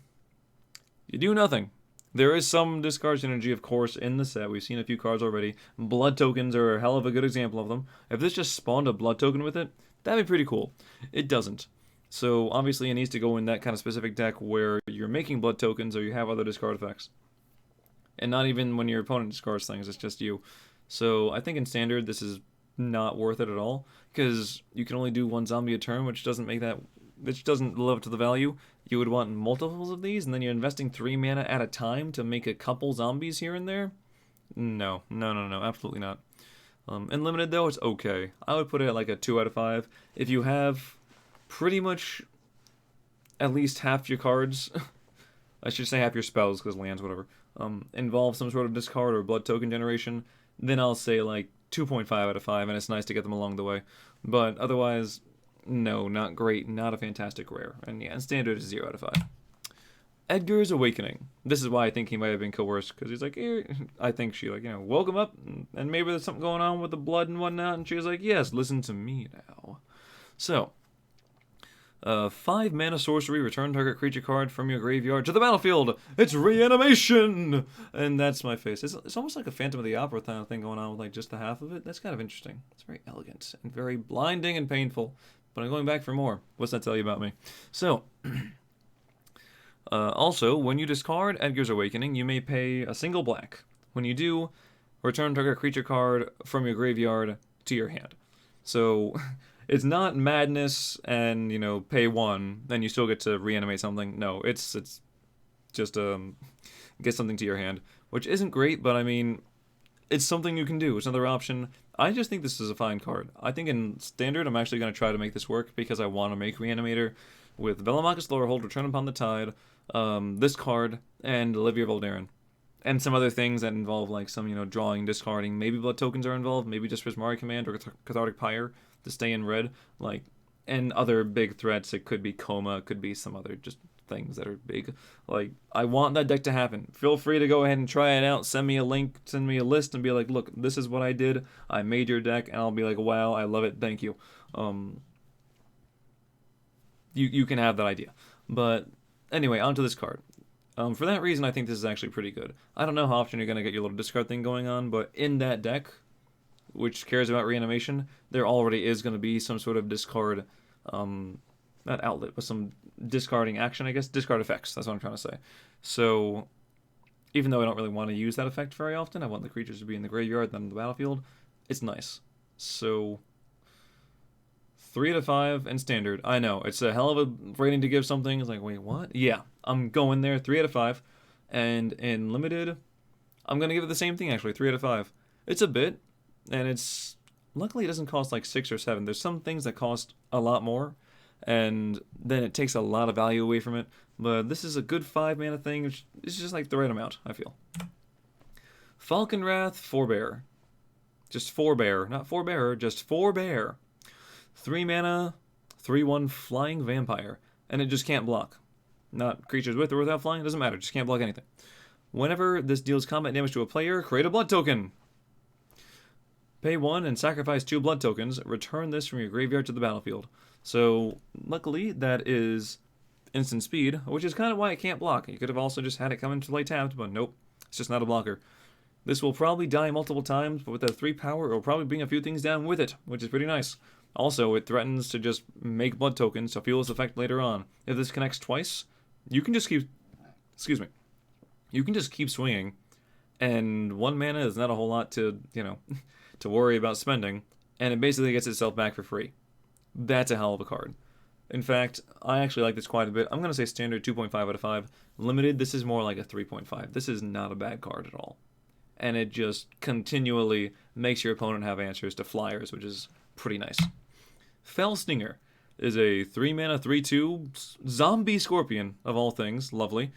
You do nothing. There is some discard synergy, of course, in the set. We've seen a few cards already. Blood tokens are a hell of a good example of them. If this just spawned a blood token with it, that'd be pretty cool. It doesn't. So obviously it needs to go in that kind of specific deck where you're making blood tokens or you have other discard effects. And not even when your opponent discards things, it's just you. So I think in Standard this is not worth it at all, because you can only do 1 zombie a turn, which doesn't live up to the value. You would want multiples of these, and then you're investing 3 mana at a time to make a couple zombies here and there? No, absolutely not. In limited though, it's okay. I would put it at like a 2 out of 5. If you have pretty much at least half your cards, I should say half your spells, because lands, whatever, involve some sort of discard or blood token generation, then I'll say like 2.5 out of 5, and it's nice to get them along the way. But otherwise, no, not great, not a fantastic rare. And yeah, in Standard is 0 out of 5. Edgar's Awakening. This is why I think he might have been coerced, because he's like, I think she, like, woke him up, and maybe there's something going on with the blood and whatnot, and she was like, yes, listen to me now. So, 5 mana sorcery, return target creature card from your graveyard to the battlefield. It's Reanimation! And that's my face. It's almost like a Phantom of the Opera kind of thing going on with like just the half of it. That's kind of interesting. It's very elegant and very blinding and painful. But I'm going back for more. What's that tell you about me? So, also, when you discard Edgar's Awakening, you may pay a single black. When you do, return target creature card from your graveyard to your hand. So... It's not madness and, pay 1, then you still get to reanimate something. No, it's just, get something to your hand, which isn't great, but I mean, it's something you can do. It's another option. I just think this is a fine card. I think in Standard, I'm actually going to try to make this work because I want to make Reanimator with Velomachus Lorehold, Return Upon the Tide, this card, and Olivia Voldarin. And some other things that involve, like, some, drawing, discarding. Maybe blood tokens are involved, maybe just Prismari Command or Cathartic Pyre to stay in red, like, and other big threats. It could be Coma, it could be some other just things that are big. Like, I want that deck to happen. Feel free to go ahead and try it out. Send me a link, send me a list, and be like, look, this is what I did. I made your deck, and I'll be like, wow, I love it, thank you. You can have that idea. But anyway, onto this card. For that reason, I think this is actually pretty good. I don't know how often you're going to get your little discard thing going on, but in that deck, which cares about reanimation, there already is going to be some sort of discard, not outlet, but some discarding action, I guess. Discard effects, that's what I'm trying to say. So, even though I don't really want to use that effect very often, I want the creatures to be in the graveyard, then on the battlefield, it's nice. So, 3 out of 5 and Standard. I know, it's a hell of a rating to give something. It's like, wait, what? Yeah, I'm going there, 3 out of 5. And in Limited, I'm going to give it the same thing, actually, 3 out of 5. It's a bit, and it's... Luckily, it doesn't cost like 6 or 7. There's some things that cost a lot more, and then it takes a lot of value away from it. But this is a good 5 mana thing. It's just like the right amount, I feel. Falconwrath Forbear. Just Forbear, not Forbearer, just Forbear. 3 mana, 3/1 flying vampire, and it just can't block. Not creatures with or without flying, doesn't matter, just can't block anything. Whenever this deals combat damage to a player, create a blood token. Pay 1 and sacrifice 2 blood tokens. Return this from your graveyard to the battlefield. So, luckily, that is instant speed, which is kind of why it can't block. You could have also just had it come into play tapped, but nope, it's just not a blocker. This will probably die multiple times, but with that 3 power, it will probably bring a few things down with it, which is pretty nice. Also, it threatens to just make blood tokens to fuel its effect later on. If this connects twice, you can just keep... Excuse me. You can just keep swinging, and 1 mana is not a whole lot to, to worry about spending, and it basically gets itself back for free. That's a hell of a card. In fact, I actually like this quite a bit. I'm going to say standard 2.5 out of 5. Limited, this is more like a 3.5. This is not a bad card at all. And it just continually makes your opponent have answers to flyers, which is pretty nice. Fel Stinger is a 3 mana 3/2 zombie scorpion, of all things, lovely,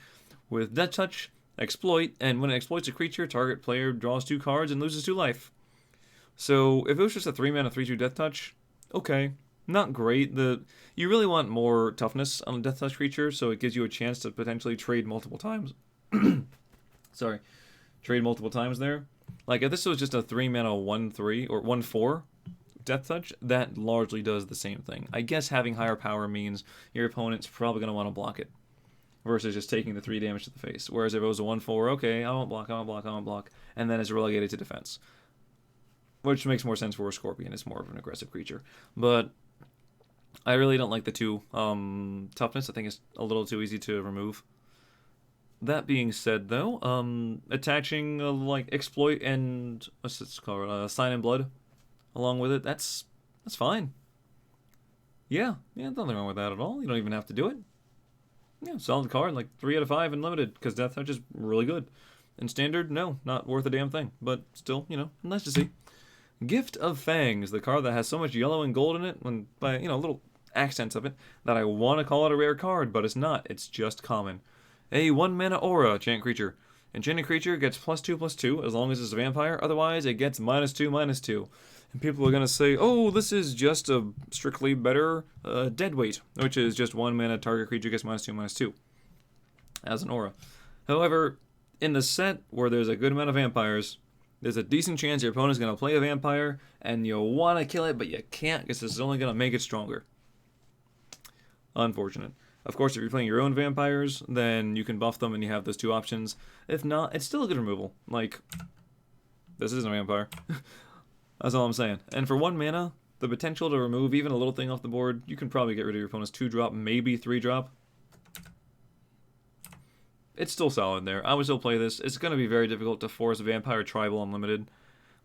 with Death Touch, Exploit, and when it exploits a creature, target player draws 2 cards and loses 2 life. So if it was just a 3 mana 3/2 Death Touch, okay, not great. You really want more toughness on a Death Touch creature, so it gives you a chance to potentially trade multiple times. Sorry. Trade multiple times there. Like, if this was just a 3 mana 1/3 or 1/4 Death Touch, that largely does the same thing. I guess having higher power means your opponent's probably going to want to block it, versus just taking the 3 damage to the face. Whereas if it was a 1/4, okay, I won't block, I won't block, I won't block, and then it's relegated to defense. Which makes more sense for a Scorpion, it's more of an aggressive creature. But I really don't like the 2 toughness. I think it's a little too easy to remove. That being said, though, attaching like Exploit and what's it called, Sign in Blood, along with it, that's fine. Yeah, nothing wrong with that at all. You don't even have to do it. Yeah, solid card, like 3 out of 5 in limited, because Death Touch is really good. In standard, no, not worth a damn thing, but still, nice to see. Gift of Fangs, the card that has so much yellow and gold in it, and by little accents of it, that I want to call it a rare card, but it's not. It's just common. A 1 mana aura enchant creature. Enchanted creature gets +2/+2 as long as it's a vampire. Otherwise, it gets -2/-2. And people are gonna say, "Oh, this is just a strictly better deadweight," which is just 1 mana target creature gets -2/-2 as an aura. However, in the set where there's a good amount of vampires, there's a decent chance your opponent's gonna play a vampire, and you'll want to kill it, but you can't because this is only gonna make it stronger. Unfortunate. Of course, if you're playing your own vampires, then you can buff them and you have those 2 options. If not, it's still a good removal. Like, this isn't a vampire. That's all I'm saying. And for 1 mana, the potential to remove even a little thing off the board, you can probably get rid of your opponent's 2-drop, maybe 3-drop. It's still solid there. I would still play this. It's going to be very difficult to force Vampire Tribal Unlimited,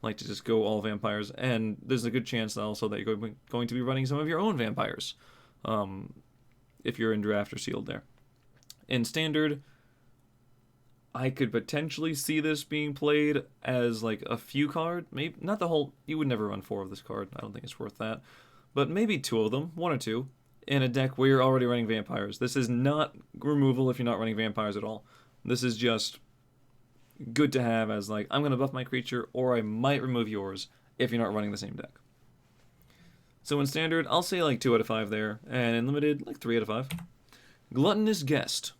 like to just go all vampires. And there's a good chance also that you're going to be running some of your own vampires. If you're in draft or sealed there. In standard, I could potentially see this being played as like a few card, maybe not the whole. You would never run 4 of this card. I don't think it's worth that, but maybe 2 of them, 1 or 2, in a deck where you're already running vampires. This is not removal if you're not running vampires at all. This is just good to have as like, I'm gonna buff my creature, or I might remove yours if you're not running the same deck. So in standard, I'll say like 2 out of 5 there, and in limited, like 3 out of 5. Gluttonous Guest,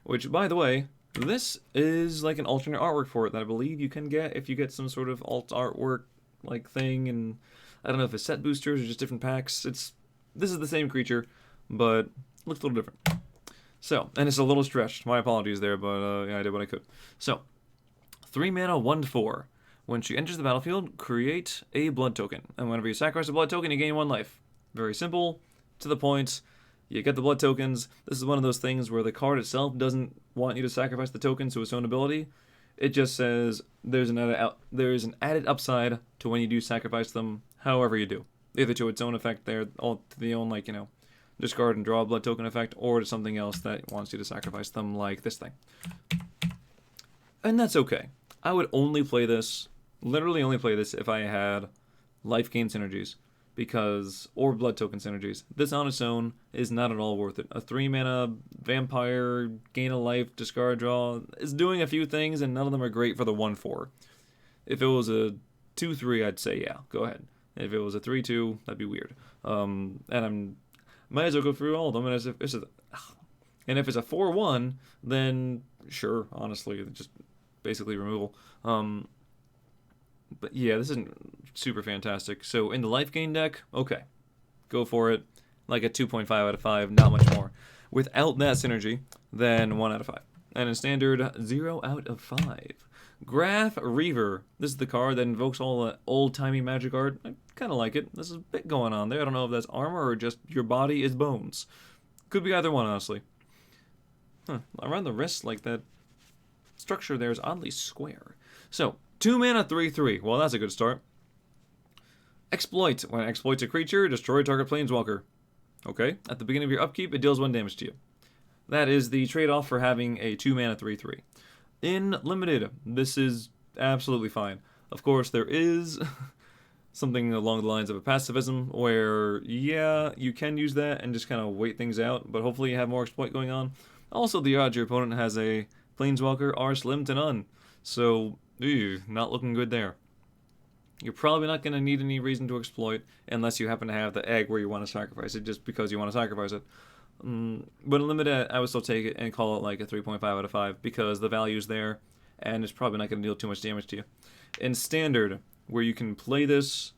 which, by the way, this is like an alternate artwork for it that I believe you can get if you get some sort of alt artwork like thing, and I don't know if it's set boosters or just different packs. This is the same creature, but looks a little different. So, and it's a little stretched. My apologies there, but yeah, I did what I could. So, 3 mana 1/4. When she enters the battlefield, create a blood token. And whenever you sacrifice a blood token, you gain 1 life. Very simple, to the point. You get the blood tokens. This is one of those things where the card itself doesn't want you to sacrifice the tokens to its own ability. It just says there's an added upside to when you do sacrifice them, however you do. Either to its own effect there, or to the own, like, discard and draw a blood token effect, or to something else that wants you to sacrifice them, like this thing. And that's okay. I would only play this, literally only play this if I had life gain synergies. because or blood token synergies. This on its own is not at all worth it. A 3-mana vampire, gain a life, discard draw is doing a few things, and none of them are great for the 1/4. If it was a 2/3, I'd say yeah, go ahead. If it was a 3/2, that'd be weird. And I'm might as well go through all of them. And if it's a 4/1, then sure, honestly, just basically removal. But yeah, this isn't super fantastic. So in the life gain deck, okay, go for it. Like a 2.5 out of 5, not much more. Without that synergy, then 1 out of 5. And in standard, 0 out of 5. Graph Reaver. This is the card that invokes all the old-timey magic art. I kind of like it. There's a bit going on there. I don't know if that's armor or just your body is bones. Could be either one, honestly. Around the wrist, like that structure there is oddly square. So, 2 mana, 3/3. Well, that's a good start. Exploit. When it exploits a creature, destroy target planeswalker. Okay. At the beginning of your upkeep, it deals 1 damage to you. That is the trade-off for having a 2 mana, 3/3. In limited, this is absolutely fine. Of course, there is something along the lines of a pacifism where, yeah, you can use that and just kind of wait things out, but hopefully you have more exploit going on. Also, the odds your opponent has a planeswalker are slim to none. So, not looking good there. You're probably not going to need any reason to exploit unless you happen to have the egg where you want to sacrifice it just because you want to sacrifice it. But in limited, I would still take it and call it like a 3.5 out of 5 because the value's there and it's probably not going to deal too much damage to you. In standard, where you can play this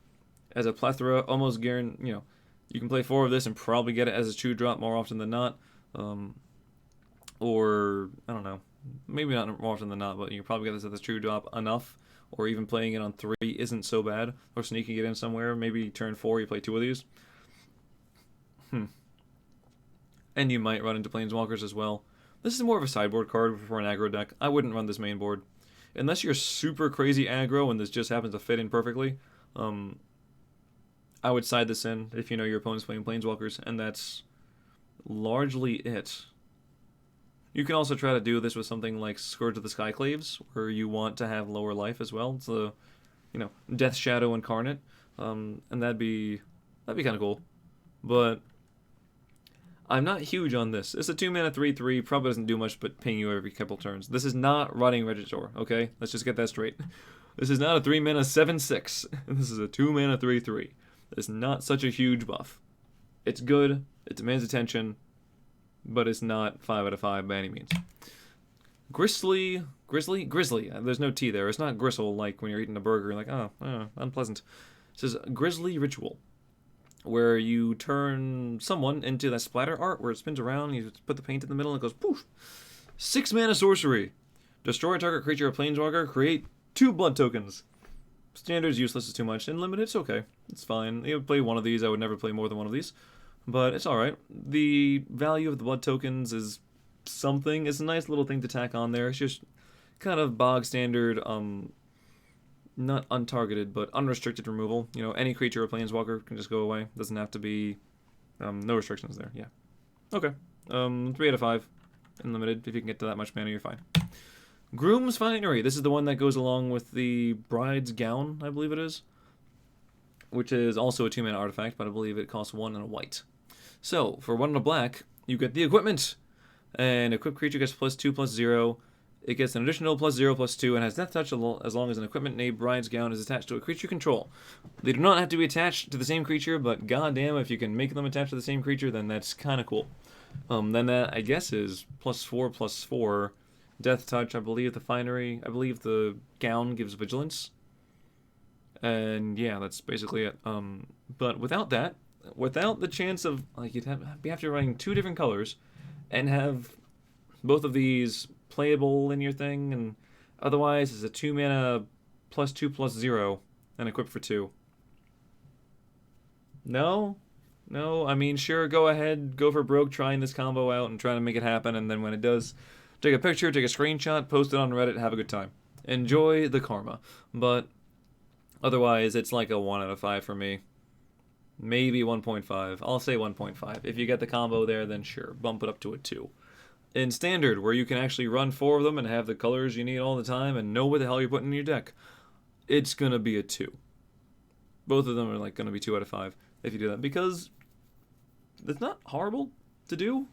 as a plethora, almost guaranteed, you can play 4 of this and probably get it as a 2-drop more often than not. Or, I don't know, maybe not more often than not, but you can probably get this as a 2-drop enough, or even playing it on 3 isn't so bad, or sneaking it in somewhere. Maybe turn 4, you play 2 of these. And you might run into Planeswalkers as well. This is more of a sideboard card for an aggro deck. I wouldn't run this main board. Unless you're super crazy aggro and this just happens to fit in perfectly, I would side this in if you know your opponent's playing Planeswalkers, and that's largely it. You can also try to do this with something like Scourge of the Skyclaves, where you want to have lower life as well. It's a, Death Shadow Incarnate, and that'd be kind of cool. But I'm not huge on this. It's a 2 mana 3/3, probably doesn't do much but ping you every couple turns. This is not running Regitor, okay? Let's just get that straight. This is not a 3 mana 7/6. This is a 2 mana 3/3. It's not such a huge buff. It's good, it demands attention, but it's not 5 out of 5 by any means. Grizzly. There's no T there. It's not gristle like when you're eating a burger. You're like, oh, unpleasant. It says Grizzly Ritual, where you turn someone into that splatter art where it spins around, you put the paint in the middle, and it goes poof. 6 mana sorcery. Destroy a target creature or planeswalker, create 2 blood tokens. Standard's useless, is too much. And limited, it's okay. It's fine. You would play 1 of these. I would never play more than 1 of these. But it's alright. The value of the blood tokens is something. It's a nice little thing to tack on there. It's just kind of bog standard, not untargeted, but unrestricted removal. Any creature or planeswalker can just go away. Doesn't have to be, no restrictions there, yeah. Okay, 3 out of 5 in limited. If you can get to that much mana, you're fine. Groom's Finery. This is the one that goes along with the Bride's Gown, I believe it is, which is also a 2 mana artifact, but I believe it costs 1 and a white. So, for 1 and a black, you get the equipment. And equipped creature gets +2/+0. It gets an additional +0/+2 and has Death Touch as long as an equipment named Bride's Gown is attached to a creature you control. They do not have to be attached to the same creature, but goddamn, if you can make them attached to the same creature, then that's kind of cool. Then that, I guess, is +4/+4. Death Touch, I believe the Gown gives Vigilance. And yeah, that's basically it. But without that, without the chance of, you'd have to running 2 different colors and have both of these playable in your thing, and otherwise it's a 2 mana +2/+0 and equip for 2. No, I mean, sure, go ahead, go for broke trying this combo out and trying to make it happen, and then when it does, take a picture, take a screenshot, post it on Reddit, have a good time. Enjoy the karma. But otherwise, it's like a 1 out of 5 for me. Maybe 1.5. I'll say 1.5. If you get the combo there, then sure, bump it up to a 2. In Standard, where you can actually run 4 of them and have the colors you need all the time and know what the hell you're putting in your deck, it's going to be a 2. Both of them are going to be 2 out of 5. if you do that, because it's not horrible to do.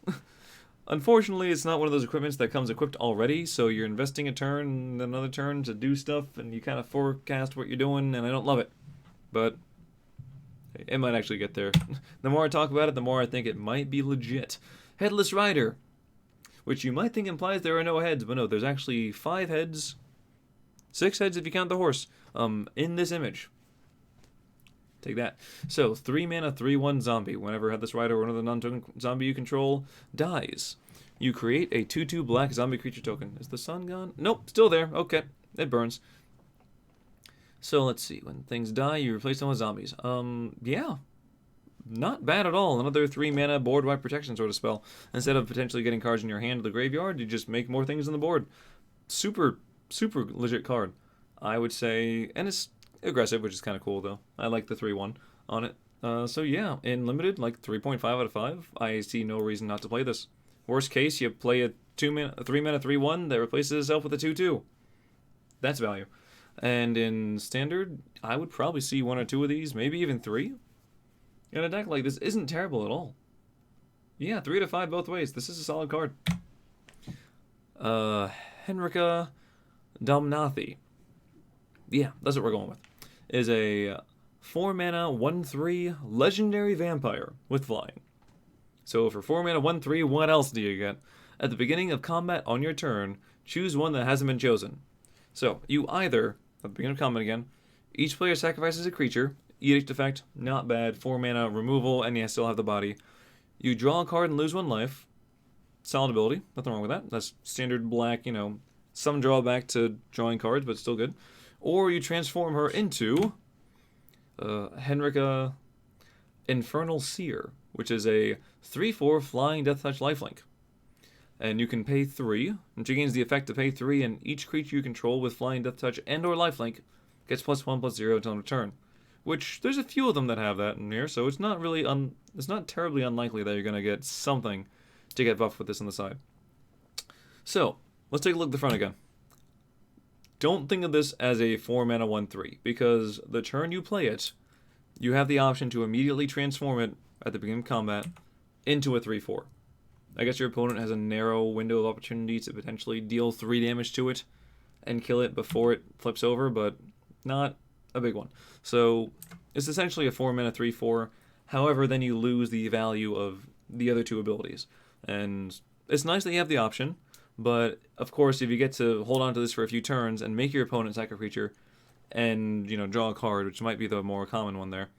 Unfortunately, it's not one of those equipments that comes equipped already, so you're investing a turn and another turn to do stuff, and you kind of forecast what you're doing, and I don't love it. But it might actually get there. The more I talk about it, the more I think it might be legit. Headless Rider, which you might think implies there are no heads, but no, there's actually 5 heads, 6 heads if you count the horse, in this image. Take that. So, 3 mana, 3/1 zombie. Whenever Headless Rider or another non-token zombie you control dies, you create a 2/2 black zombie creature token. Is the sun gone? Nope, still there. Okay, it burns. So, let's see. When things die, you replace them with zombies. Yeah. Not bad at all. Another 3 mana board-wide protection sort of spell. Instead of potentially getting cards in your hand to the graveyard, you just make more things on the board. Super, super legit card, I would say. And it's aggressive, which is kind of cool, though. I like the 3/1 on it. So yeah, in limited, like 3.5 out of 5. I see no reason not to play this. Worst case, you play a 3 mana 3/1 that replaces itself with a 2/2. That's value. And in standard, I would probably see 1 or 2 of these, maybe even 3. In a deck like this isn't terrible at all. Yeah, 3 to 5 both ways. This is a solid card. Henrikh Damanasi. Yeah, that's what we're going with. Is a 4 mana 1/3 legendary vampire with flying. So for 4 mana 1/3, what else do you get? At the beginning of combat on your turn, choose one that hasn't been chosen. So you either, at the beginning of combat again, each player sacrifices a creature. Edict effect, not bad. 4 mana removal, and you still have the body. You draw a card and lose 1 life. Solid ability, nothing wrong with that. That's standard black, some drawback to drawing cards, but still good. Or you transform her into Henrikh Infernal Seer, which is a 3/4 flying Death Touch lifelink. And you can pay 3, and she gains the effect to pay 3, and each creature you control with flying Death Touch and or lifelink gets +1/+0 until return. Which, there's a few of them that have that in here, so it's not really it's not terribly unlikely that you're going to get something to get buffed with this on the side. So, let's take a look at the front again. Don't think of this as a 4 mana 1/3, because the turn you play it, you have the option to immediately transform it at the beginning of combat into a 3/4. I guess your opponent has a narrow window of opportunity to potentially deal 3 damage to it and kill it before it flips over, but not a big one. So it's essentially a 4 mana 3/4. However, then you lose the value of the other 2 abilities. And it's nice that you have the option, but of course, if you get to hold on to this for a few turns and make your opponent sack a creature and, draw a card, which might be the more common one there,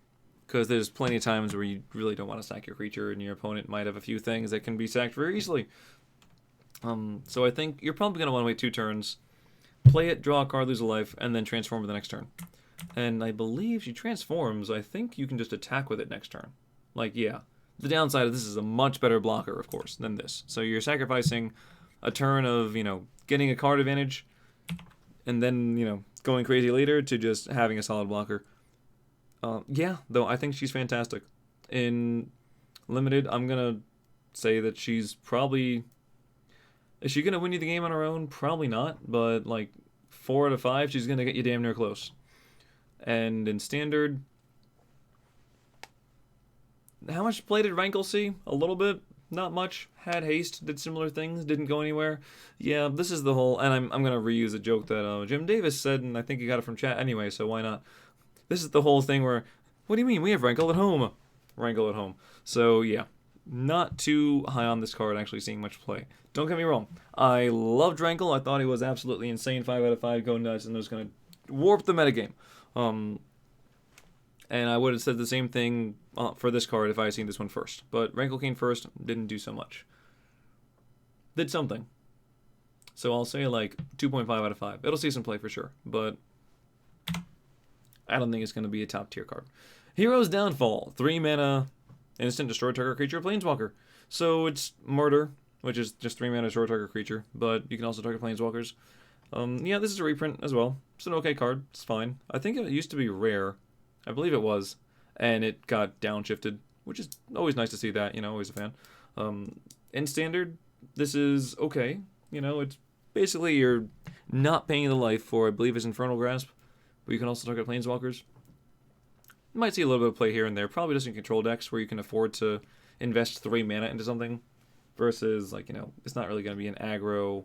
because there's plenty of times where you really don't want to sack your creature and your opponent might have a few things that can be sacked very easily. So I think you're probably going to want to wait 2 turns, play it, draw a card, lose a life, and then transform it the next turn. And I believe she transforms, I think you can just attack with it next turn. Yeah. The downside of this is a much better blocker, of course, than this. So you're sacrificing a turn of, getting a card advantage, and then, going crazy later to just having a solid blocker. Yeah, though, I think she's fantastic. In limited, I'm going to say that she's probably... Is she going to win you the game on her own? Probably not, but, 4 out of 5, she's going to get you damn near close. And in standard, how much play did Rankle see? A little bit, not much. Had haste, did similar things, didn't go anywhere. Yeah, this is the whole, and I'm going to reuse a joke that Jim Davis said, and I think he got it from chat anyway, so why not? This is the whole thing where, what do you mean? We have Rankle at home. Rankle at home. So yeah, not too high on this card actually seeing much play. Don't get me wrong. I loved Rankle. I thought he was absolutely insane. 5 out of 5, go nuts, and it was going to warp the metagame. And I would have said the same thing for this card if I had seen this one first. But Rankle came first, didn't do so much. Did something. So I'll say 2.5 out of 5. It'll see some play for sure, but I don't think it's going to be a top tier card. Hero's Downfall. 3 mana, instant destroy target creature, planeswalker. So it's murder, which is just 3 mana destroy target creature, but you can also target planeswalkers. Yeah, this is a reprint as well. It's an okay card. It's fine. I think it used to be rare. I believe it was. And it got downshifted, which is always nice to see that. Always a fan. In standard, this is okay. It's basically you're not paying the life for, I believe, is Infernal Grasp. But you can also target planeswalkers. You might see a little bit of play here and there, probably just in control decks where you can afford to invest 3 mana into something versus, like, you know, it's not really going to be an aggro,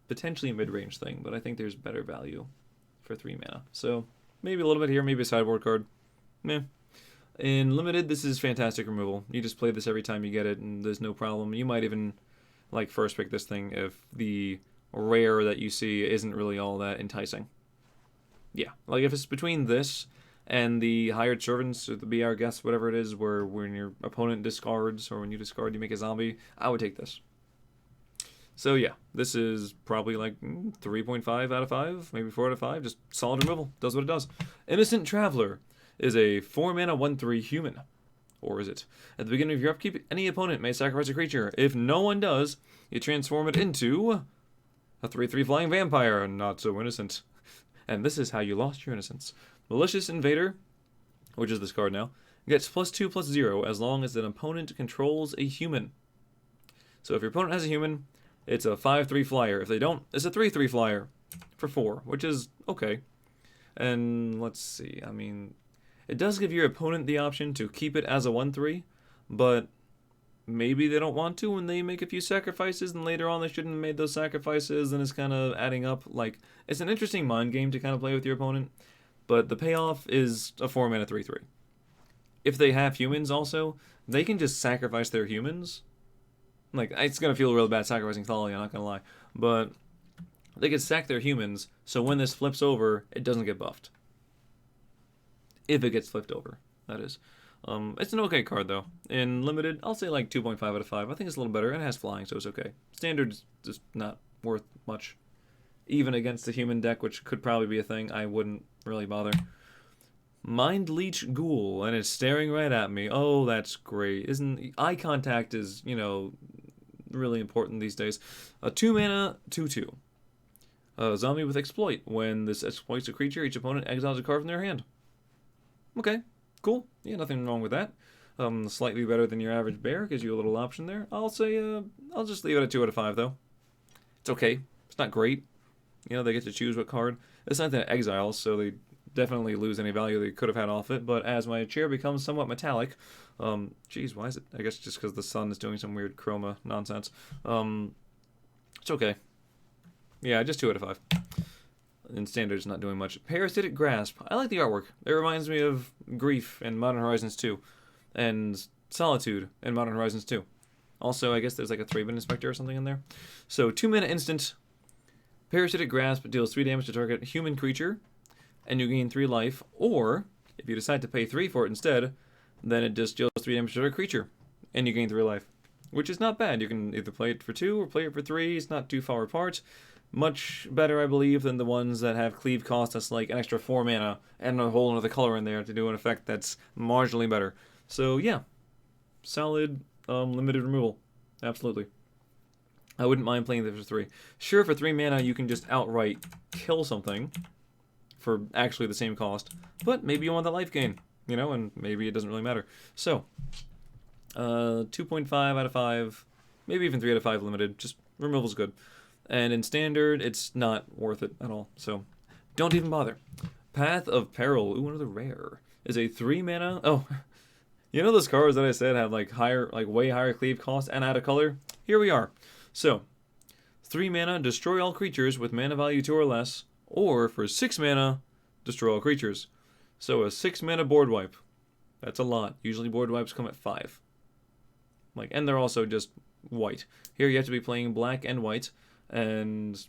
potentially mid-range thing, but I think there's better value for 3 mana. So maybe a little bit here, maybe a sideboard card. Meh. In Limited, this is fantastic removal. You just play this every time you get it, and there's no problem. You might even, like, first pick this thing if the rare that you see isn't really all that enticing. Yeah, like if it's between this and the Hired Servants, or the Be Our Guest, whatever it is, where when your opponent discards, or when you discard you make a zombie, I would take this. So yeah, this is probably like 3.5 out of 5, maybe 4 out of 5, just solid removal, does what it does. Innocent Traveler is a 4-mana 1/3 human. Or is it? At the beginning of your upkeep, any opponent may sacrifice a creature. If no one does, you transform it into a 3/3 flying vampire, not so innocent. And this is how you lost your innocence. Malicious Invader, which is this card now, gets +2/+0 as long as an opponent controls a human. So if your opponent has a human, it's a 5/3 flyer. If they don't, it's a 3/3 flyer for 4, which is okay. And let's see, I mean, it does give your opponent the option to keep it as a 1/3, but maybe they don't want to when they make a few sacrifices, and later on they shouldn't have made those sacrifices, and it's kind of adding up. Like, it's an interesting mind game to kind of play with your opponent, but the payoff is a 4-mana 3/3. If they have humans also, they can just sacrifice their humans. Like, it's going to feel real bad sacrificing Thalia, I'm not going to lie, but they can sack their humans, so when this flips over, it doesn't get buffed. If it gets flipped over, that is. It's an okay card, though. In Limited, I'll say like 2.5 out of 5. I think it's a little better, and it has flying, so it's okay. Standard's just not worth much. Even against the human deck, which could probably be a thing, I wouldn't really bother. Mind Leech Ghoul, and it's staring right at me. Oh, that's great. Eye contact is, you know, really important these days. A 2-mana 2/2. A zombie with exploit. When this exploits a creature, each opponent exiles a card from their hand. Okay, cool. Yeah, nothing wrong with that. Slightly better than your average bear, gives you a little option there. I'll say, I'll just leave it at 2 out of 5, though. It's okay. It's not great. You know, they get to choose what card. It's not that exiles, so they definitely lose any value they could have had off it, but as my chair becomes somewhat metallic, geez, why is it? I guess just because the sun is doing some weird chroma nonsense. It's okay. Yeah, just 2 out of 5. In Standard, it's not doing much. Parasitic Grasp. I like the artwork. It reminds me of Grief in Modern Horizons 2, and Solitude in Modern Horizons 2. Also, I guess there's like a 3-bit Inspector or something in there. So, 2-mana instant. Parasitic Grasp deals 3 damage to target human creature, and you gain 3 life. Or, if you decide to pay 3 for it instead, then it just deals 3 damage to target creature, and you gain 3 life. Which is not bad. You can either play it for 2 or play it for 3. It's not too far apart. Much better, I believe, than the ones that have cleave cost that's like an extra 4 mana and a whole other color in there to do an effect that's marginally better. So yeah, solid limited removal, absolutely. I wouldn't mind playing this for 3. Sure, for 3 mana you can just outright kill something for actually the same cost, but maybe you want that life gain, you know, and maybe it doesn't really matter. So 2.5 out of 5, maybe even 3 out of 5 limited. Just removal's good. And in Standard, it's not worth it at all, so don't even bother. Path of Peril, ooh, another rare, is a 3-mana. Oh, you know those cards that I said have like way higher cleave cost and add a color? Here we are. So, 3 mana, destroy all creatures with mana value 2 or less, or for 6 mana, destroy all creatures. So a 6 mana board wipe. That's a lot. Usually board wipes come at 5. Like, and they're also just white. Here you have to be playing black and white, and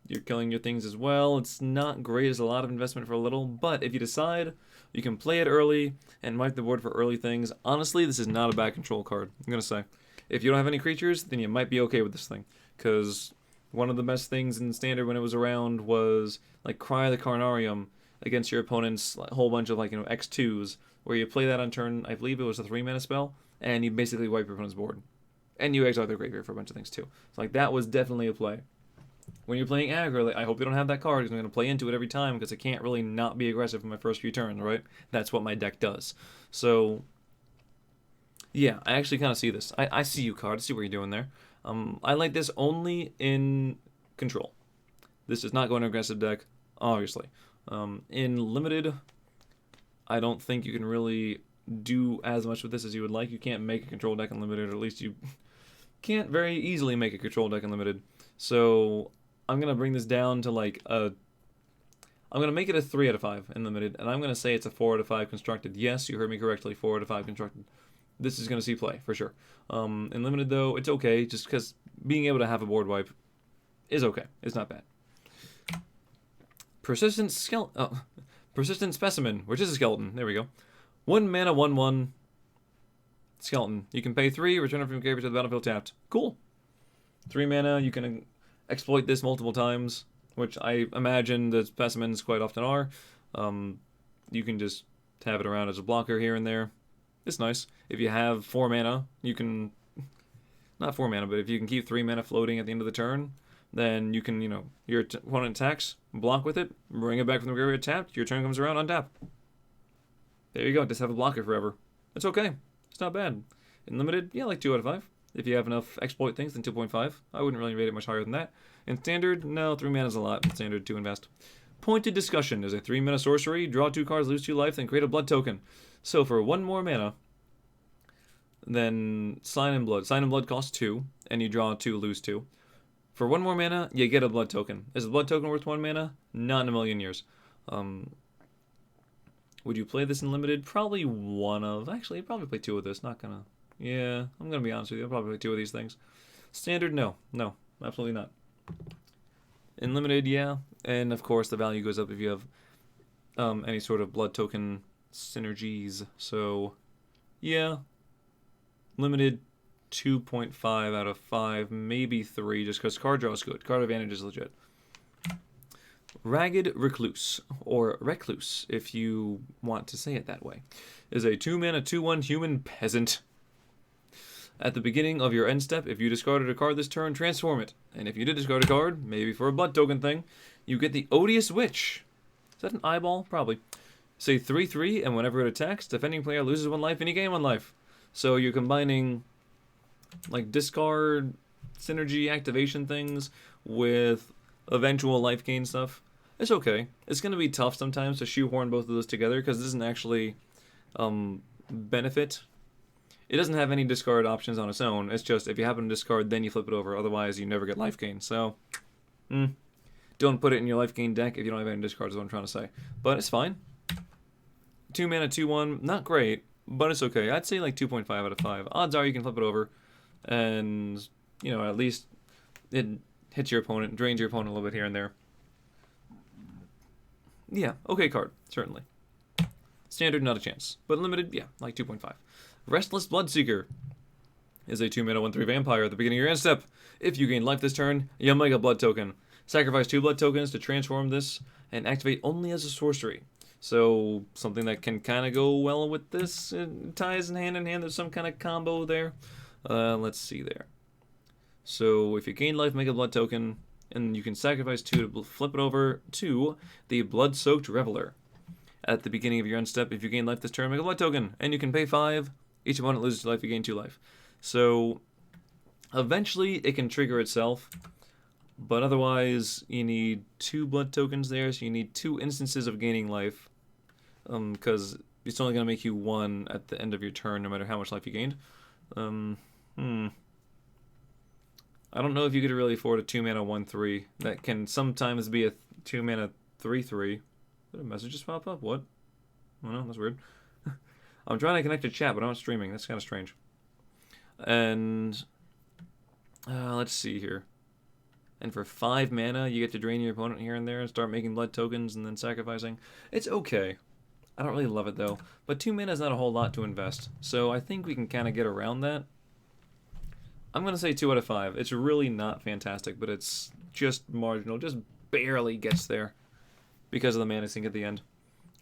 you're killing your things as well. It's not great. It's a lot of investment for a little, but if you decide, you can play it early and wipe the board for early things. Honestly, this is not a bad control card, I'm going to say. If you don't have any creatures, then you might be okay with this thing, because one of the best things in Standard when it was around was like Cry the Carnarium against your opponent's whole bunch of, like, you know, X2s, where you play that on turn, I believe it was a 3-mana spell, and you basically wipe your opponent's board. And you exile their graveyard for a bunch of things too. So like that was definitely a play. When you're playing aggro, like, I hope you don't have that card, because I'm going to play into it every time, because it can't really not be aggressive in my first few turns, right? That's what my deck does. So, yeah, I actually kind of see this. I see you, card. I see what you're doing there. I like this only in control. This does not go in an aggressive deck, obviously. In Limited, I don't think you can really do as much with this as you would like. You can't make a control deck unlimited, or at least you can't very easily make a control deck unlimited. So I'm going to bring this down to like a... I'm going to make it a 3 out of 5 in limited, and I'm going to say it's a 4 out of 5 constructed. Yes, you heard me correctly, 4 out of 5 constructed. This is going to see play, for sure. In limited, though, it's okay, just because being able to have a board wipe is okay. It's not bad. Persistent Specimen, which is a skeleton. There we go. 1 mana, 1/1 skeleton. You can pay 3, return it from your graveyard to the battlefield tapped. Cool. 3 mana, you can exploit this multiple times, which I imagine the Specimens quite often are. You can just have it around as a blocker here and there. It's nice. If you have 4 mana, you can... Not 4 mana, but if you can keep 3 mana floating at the end of the turn, then you can, your opponent attacks, block with it, bring it back from the graveyard tapped, your turn comes around, untap. There you go, just have a blocker forever. It's okay. It's not bad. In limited, yeah, like 2 out of 5. If you have enough exploit things, then 2.5. I wouldn't really rate it much higher than that. In standard, no, 3 mana is a lot. In standard, 2 invest. Pointed Discussion is a 3 mana sorcery. Draw 2 cards, lose 2 life, then create a blood token. So for 1 more mana, then Sign in Blood. Sign in Blood costs 2, and you draw 2, lose 2. For 1 more mana, you get a blood token. Is the blood token worth 1 mana? Not in a million years. Would you play this in limited? Probably one of... Actually, I'd probably play 2 of this. Not gonna... Yeah, I'm gonna be honest with you. I'll probably play 2 of these things. Standard, no. No, absolutely not. In limited, yeah. And, of course, the value goes up if you have any sort of blood token synergies. So, yeah. Limited, 2.5 out of 5. Maybe 3, just because card draw is good. Card advantage is legit. Ragged Recluse, or Recluse, if you want to say it that way, is a 2 mana, 2/1 human peasant. At the beginning of your end step, if you discarded a card this turn, transform it. And if you did discard a card, maybe for a blood token thing, you get the Odious Witch. Is that an eyeball? Probably. Say 3/3, and whenever it attacks, defending player loses 1 life and you gain 1 life. So you're combining like discard, synergy, activation things with eventual life gain stuff. It's okay. It's going to be tough sometimes to shoehorn both of those together because it doesn't actually benefit. It doesn't have any discard options on its own. It's just if you happen to discard, then you flip it over. Otherwise, you never get life gain. So, don't put it in your life gain deck if you don't have any discards, is what I'm trying to say. But it's fine. 2 mana, 2/1. Not great, but it's okay. I'd say like 2.5 out of 5. Odds are you can flip it over. And, at least it hits your opponent, drains your opponent a little bit here and there. Yeah, okay card, certainly. Standard, not a chance. But limited, yeah, like 2.5. Restless Bloodseeker is a 2 mana 1/3 vampire at the beginning of your end step. If you gain life this turn, you make a blood token. Sacrifice 2 blood tokens to transform this and activate only as a sorcery. So, something that can kind of go well with this. It ties in hand. There's some kind of combo there. Let's see there. So, if you gain life, make a blood token. And you can sacrifice 2 to flip it over to the Blood-Soaked Reveler. At the beginning of your end step, if you gain life this turn, make a blood token. And you can pay 5. Each opponent loses life, you gain 2 life. So, eventually, it can trigger itself. But otherwise, you need 2 blood tokens there. So you need 2 instances of gaining life. Because it's only going to make you 1 at the end of your turn, no matter how much life you gained. I don't know if you could really afford a 2 mana 1/3 that can sometimes be a 2 mana 3/3. Did a message just pop up? What? Oh no, that's weird. I'm trying to connect to chat, but I'm not streaming. That's kind of strange. And let's see here. And for 5 mana, you get to drain your opponent here and there and start making blood tokens and then sacrificing. It's okay. I don't really love it though. But 2 mana is not a whole lot to invest. So I think we can kind of get around that. I'm going to say 2 out of 5. It's really not fantastic, but it's just marginal. Just barely gets there because of the mana sink at the end.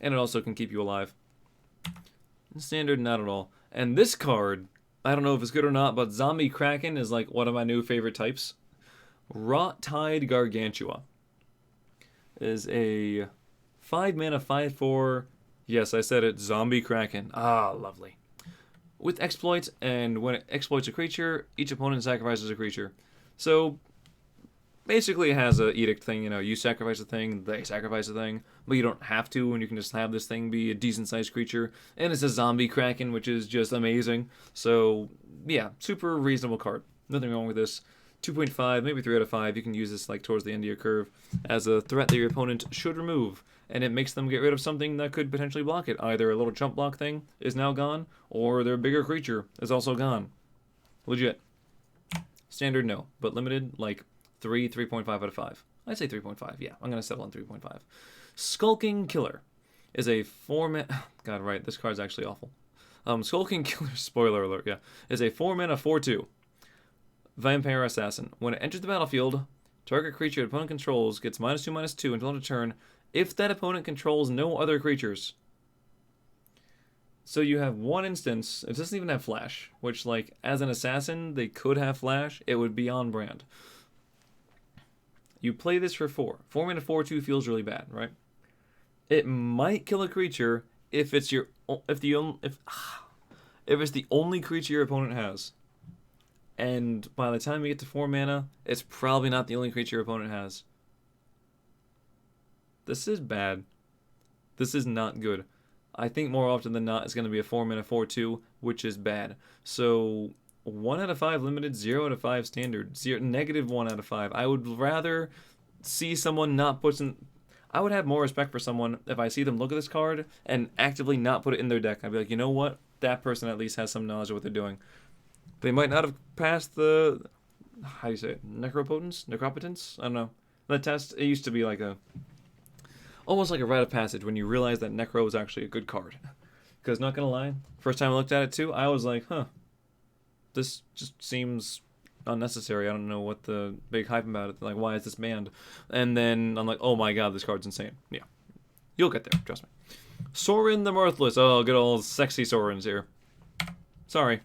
And it also can keep you alive. Standard, not at all. And this card, I don't know if it's good or not, but Zombie Kraken is like one of my new favorite types. Rot Tide Gargantua is a 5 mana 5/4. Yes, I said it. Zombie Kraken. Ah, lovely. With exploits, and when it exploits a creature, each opponent sacrifices a creature. So, basically it has a edict thing, you know, you sacrifice a thing, they sacrifice a thing, but you don't have to, and you can just have this thing be a decent sized creature. And it's a zombie Kraken, which is just amazing. So yeah, super reasonable card. Nothing wrong with this. 2.5, maybe 3 out of 5. You can use this like towards the end of your curve as a threat that your opponent should remove, and it makes them get rid of something that could potentially block it. Either a little chump block thing is now gone, or their bigger creature is also gone. Legit. Standard, no, but limited, like 3.5 out of 5. I'd say 3.5. Yeah, I'm gonna settle on 3.5. Skulking Killer is a 4-mana. God, right, this card's actually awful. Skulking Killer, spoiler alert, yeah, is a 4-mana 4/2 Vampire Assassin. When it enters the battlefield, target creature your opponent controls gets -2/-2 until end of turn if that opponent controls no other creatures. So you have one instance, it doesn't even have flash, which, like, as an assassin, they could have flash, it would be on brand. You play this for 4. 4-mana 4/2 feels really bad, right? It might kill a creature if it's if it's the only creature your opponent has. And by the time you get to 4 mana, it's probably not the only creature your opponent has. This is bad. This is not good. I think more often than not, it's going to be a 4-mana 4/2, which is bad. So 1 out of 5 limited, 0 out of 5 standard, -1 out of 5. I would rather see someone not put in. I would have more respect for someone if I see them look at this card and actively not put it in their deck. I'd be like, you know what? That person at least has some knowledge of what they're doing. They might not have passed the, how do you say it, necropotence? I don't know. That test, it used to be like almost like a rite of passage when you realize that Necro was actually a good card. Because, not gonna lie, first time I looked at it too, I was like, huh, this just seems unnecessary. I don't know what the big hype about it, like, why is this banned? And then I'm like, oh my god, this card's insane. Yeah, you'll get there, trust me. Sorin the Mirthless. Oh, good old sexy Sorin's here. Sorry.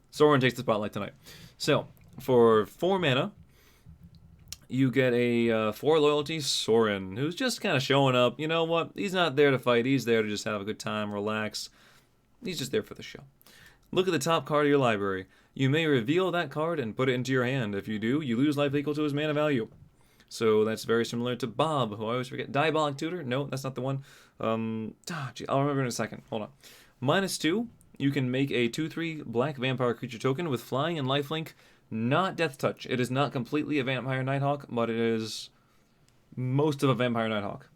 Sorin takes the spotlight tonight. So, for 4 mana, you get a 4 loyalty Sorin, who's just kind of showing up. You know what? He's not there to fight. He's there to just have a good time, relax. He's just there for the show. Look at the top card of your library. You may reveal that card and put it into your hand. If you do, you lose life equal to his mana value. So that's very similar to Bob, who I always forget. Diabolic Tutor? No, that's not the one. I'll remember in a second. Hold on. -2. You can make a 2/3 black vampire creature token with flying and lifelink, not death touch. It is not completely a vampire Nighthawk, but it is most of a vampire Nighthawk.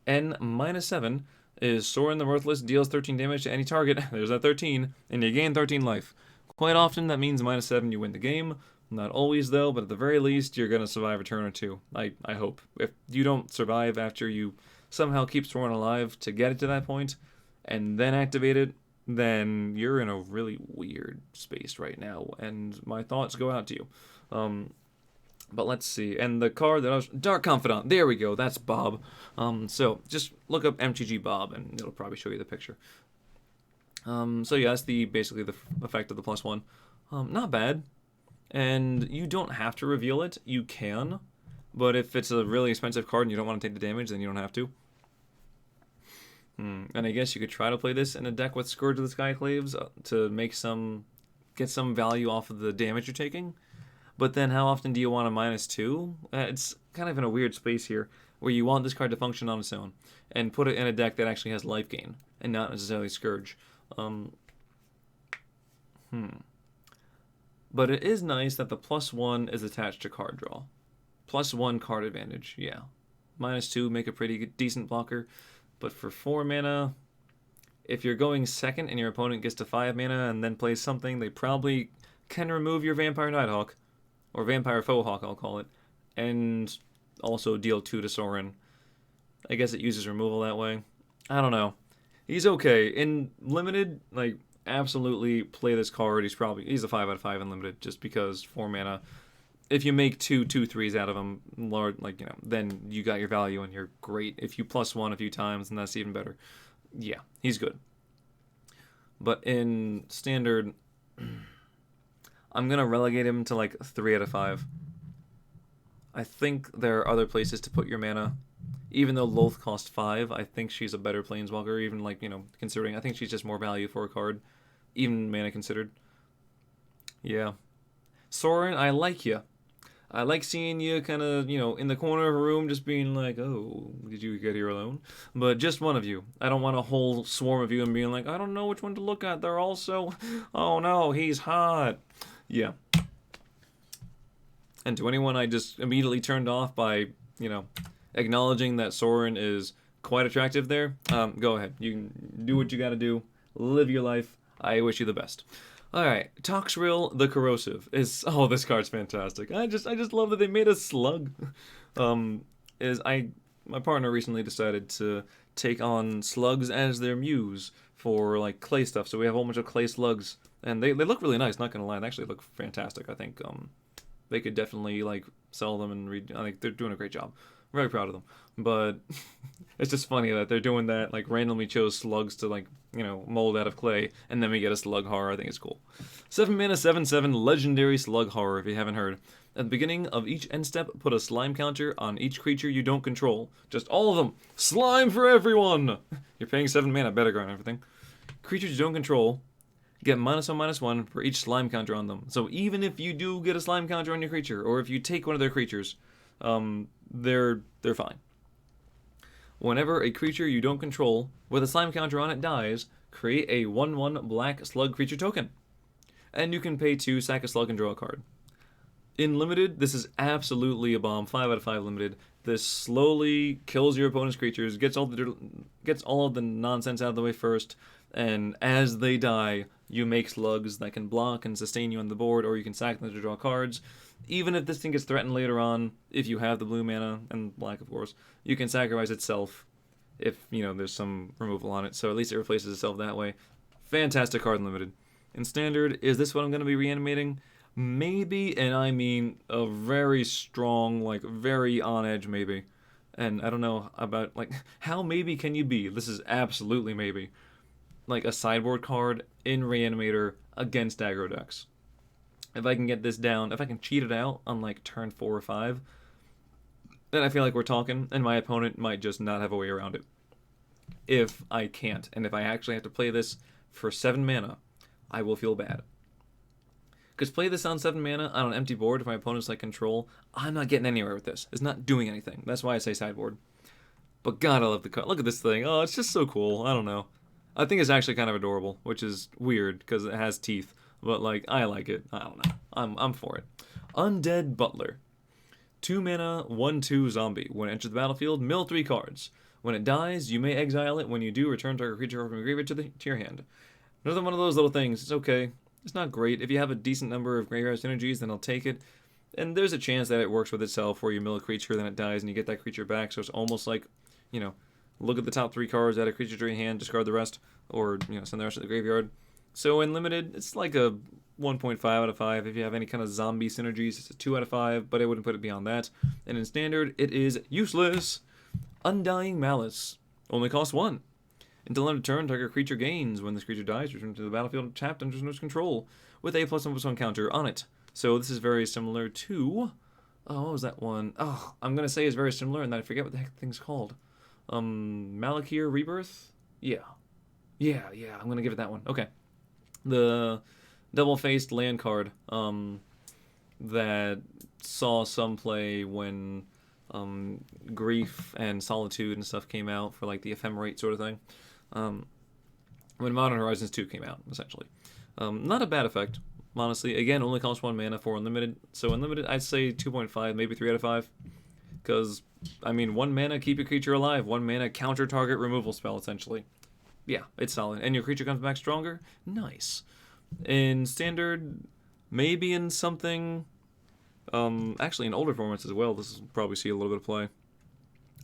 And -7 is Sorin the Mirthless deals 13 damage to any target. There's that 13, and you gain 13 life. Quite often that means -7 you win the game. Not always though, but at the very least you're gonna survive a turn or two. I hope. If you don't survive after you somehow keep Sorin alive to get it to that point, and then activate it, then you're in a really weird space right now, and my thoughts go out to you. But let's see, and the card that I was... Dark Confidant, there we go, that's Bob. So, just look up MTG Bob, and it'll probably show you the picture. So yeah, that's basically the effect of the +1. Not bad, and you don't have to reveal it, you can, but if it's a really expensive card and you don't want to take the damage, then you don't have to. And I guess you could try to play this in a deck with Scourge of the Skyclaves to get some value off of the damage you're taking. But then how often do you want a -2? It's kind of in a weird space here, where you want this card to function on its own, and put it in a deck that actually has life gain, and not necessarily Scourge. But it is nice that the +1 is attached to card draw. +1 card advantage, yeah. -2 make a pretty decent blocker. But for 4 mana, if you're going second and your opponent gets to 5 mana and then plays something, they probably can remove your Vampire Nighthawk, or Vampire Foehawk, I'll call it, and also deal 2 to Sorin. I guess it uses removal that way. I don't know. He's okay. In Limited, like, absolutely play this card. He's a 5 out of 5 in Limited, just because 4 mana. If you make 2/2/3s out of him, then you got your value and you're great. If you +1 a few times, then that's even better. Yeah, he's good. But in Standard, I'm going to relegate him to like 3 out of 5. I think there are other places to put your mana. Even though Loth costs 5, I think she's a better Planeswalker, even considering. I think she's just more value for a card, even mana considered. Yeah. Sorin, I like you. I like seeing you kind of, in the corner of a room just being like, oh, did you get here alone? But just one of you. I don't want a whole swarm of you and being like, I don't know which one to look at. They're all so, oh no, he's hot. Yeah. And to anyone I just immediately turned off by, acknowledging that Soren is quite attractive there, go ahead. You can do what you gotta do. Live your life. I wish you the best. Alright, Toxrill the Corrosive is... Oh, this card's fantastic. I just love that they made a slug. My partner recently decided to take on slugs as their muse for, like, clay stuff. So we have a whole bunch of clay slugs. And they look really nice, not gonna lie. They actually look fantastic. I think they could definitely, like, sell them and I think they're doing a great job. I'm very proud of them. But it's just funny that they're doing that, like, randomly chose slugs to, like, mold out of clay, and then we get a slug horror. I think it's cool. 7 mana, 7/7, legendary slug horror, if you haven't heard. At the beginning of each end step, put a slime counter on each creature you don't control. Just all of them. Slime for everyone! You're paying 7 mana, better and everything. Creatures you don't control get -1/-1 for each slime counter on them. So even if you do get a slime counter on your creature, or if you take one of their creatures, they're fine. Whenever a creature you don't control with a slime counter on it dies, create a 1/1 black slug creature token. And you can pay 2, sack a slug, and draw a card. In Limited, this is absolutely a bomb. 5 out of 5 Limited. This slowly kills your opponent's creatures, gets all of the nonsense out of the way first, and as they die, you make slugs that can block and sustain you on the board, or you can sack them to draw cards. Even if this thing gets threatened later on, if you have the blue mana, and black of course, you can sacrifice itself if, there's some removal on it, so at least it replaces itself that way. Fantastic card in Limited. In Standard, is this what I'm going to be reanimating? Maybe, and I mean a very strong, like, very on edge maybe. And I don't know about, like, how maybe can you be? This is absolutely maybe. Like, a sideboard card in Reanimator against aggro decks. If I can get this down, if I can cheat it out on, like, turn 4 or 5, then I feel like we're talking, and my opponent might just not have a way around it. If I can't, and if I actually have to play this for 7 mana, I will feel bad. Because play this on 7 mana on an empty board if my opponent's like control, I'm not getting anywhere with this. It's not doing anything. That's why I say sideboard. But God, I love the card. Look at this thing. Oh, it's just so cool. I don't know. I think it's actually kind of adorable, which is weird because it has teeth. But, like, I like it. I don't know. I'm for it. Undead Butler. 2 mana, 1/2 zombie. When it enters the battlefield, mill 3 cards. When it dies, you may exile it. When you do, return target creature from your graveyard to your hand. Another one of those little things. It's okay. It's not great. If you have a decent number of graveyard synergies, then I'll take it. And there's a chance that it works with itself, where you mill a creature, then it dies, and you get that creature back. So it's almost like, look at the top 3 cards, add a creature to your hand, discard the rest, or, send the rest to the graveyard. So in Limited, it's like a 1.5 out of 5. If you have any kind of zombie synergies, it's a 2 out of 5, but I wouldn't put it beyond that. And in Standard, it is useless. Undying Malice. Only costs 1. Until end of turn, target creature gains. When this creature dies, return to the battlefield tapped under its control with a +1/+1 counter on it. So this is very similar to... Oh, what was that one? Oh, I'm going to say it's very similar, and then I forget what the heck the thing's called. Malakir Rebirth? Yeah, I'm going to give it that one. Okay. The double-faced land card that saw some play when Grief and Solitude and stuff came out for, like, the Ephemerate sort of thing. When Modern Horizons 2 came out, essentially. Not a bad effect, honestly. Again, only costs 1 mana for Unlimited. So Unlimited, I'd say 2.5, maybe 3 out of 5. Because, 1 mana, keep your creature alive. 1 mana, counter target removal spell, essentially. Yeah, it's solid. And your creature comes back stronger? Nice. In Standard, maybe in something... actually, in older formats as well, this will probably see a little bit of play.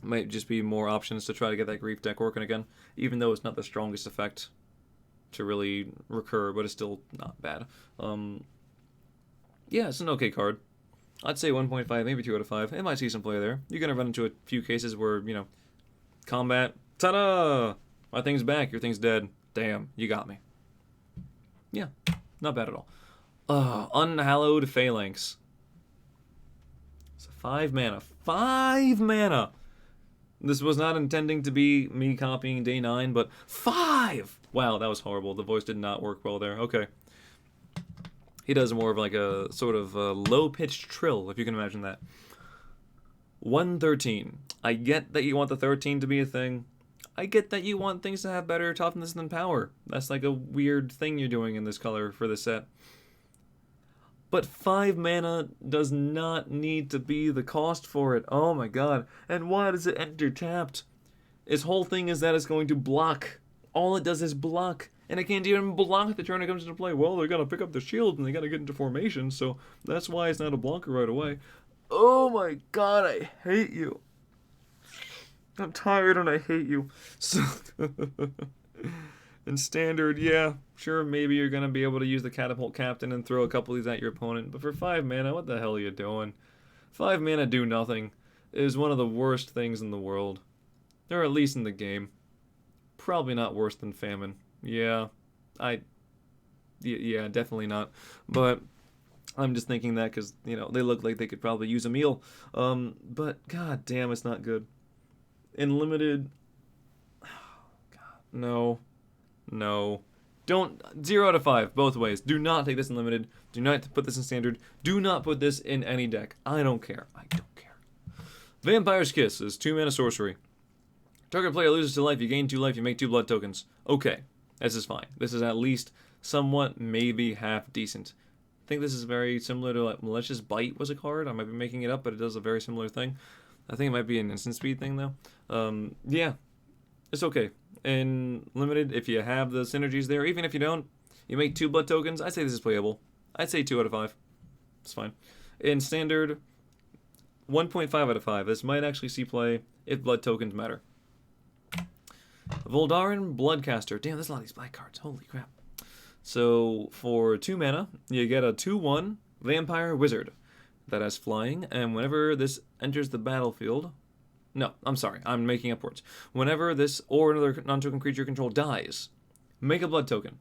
Might just be more options to try to get that Grief deck working again, even though it's not the strongest effect to really recur, but it's still not bad. Yeah, it's an okay card. I'd say 1.5, maybe 2 out of 5. It might see some play there. You're going to run into a few cases where, combat, ta-da! My thing's back, your thing's dead. Damn, you got me. Yeah, not bad at all. Unhallowed Phalanx. It's a 5 mana. 5 mana! This was not intending to be me copying Day 9, but 5! Wow, that was horrible. The voice did not work well there. Okay. He does more of like a sort of a low-pitched trill, if you can imagine that. 113. I get that you want the 13 to be a thing. I get that you want things to have better toughness than power. That's like a weird thing you're doing in this color for this set. But 5 mana does not need to be the cost for it. Oh my god. And why does it enter tapped? Its whole thing is that it's going to block. All it does is block. And it can't even block the turn it comes into play. Well, they're going to pick up the shield and they got to get into formation, so that's why it's not a blocker right away. Oh my god, I hate you. I'm tired and I hate you. So in standard, yeah, sure, maybe you're going to be able to use the Catapult Captain and throw a couple of these at your opponent, but for 5 mana, what the hell are you doing? 5 mana do nothing. It is one of the worst things in the world. Or at least in the game. Probably not worse than Famine. Yeah, yeah, definitely not. But I'm just thinking that because, you know, they look like they could probably use a meal. But god damn, it's not good. In limited, oh god, no. Don't, 0 out of 5, both ways. Do not take this in limited. Do not put this in standard. Do not put this in any deck. I don't care. I don't care. Vampire's Kiss is 2 mana sorcery. Target player loses to life, you gain 2 life, you make 2 blood tokens. Okay, this is fine. This is at least somewhat, maybe half decent. I think this is very similar to like Malicious Bite was a card. I might be making it up, but it does a very similar thing. I think it might be an instant speed thing though. Yeah, it's okay. In limited, if you have the synergies there, even if you don't, you make 2 blood tokens. I'd say this is playable. I'd say 2 out of 5. It's fine. In standard, 1.5 out of 5. This might actually see play if blood tokens matter. Voldarin Bloodcaster. Damn, there's a lot of these black cards. Holy crap. So, for 2 mana, you get a 2/1 Vampire Wizard that has flying, and whenever this enters the battlefield... No, I'm sorry. I'm making up words. Whenever this or another non-token creature you control dies, make a blood token.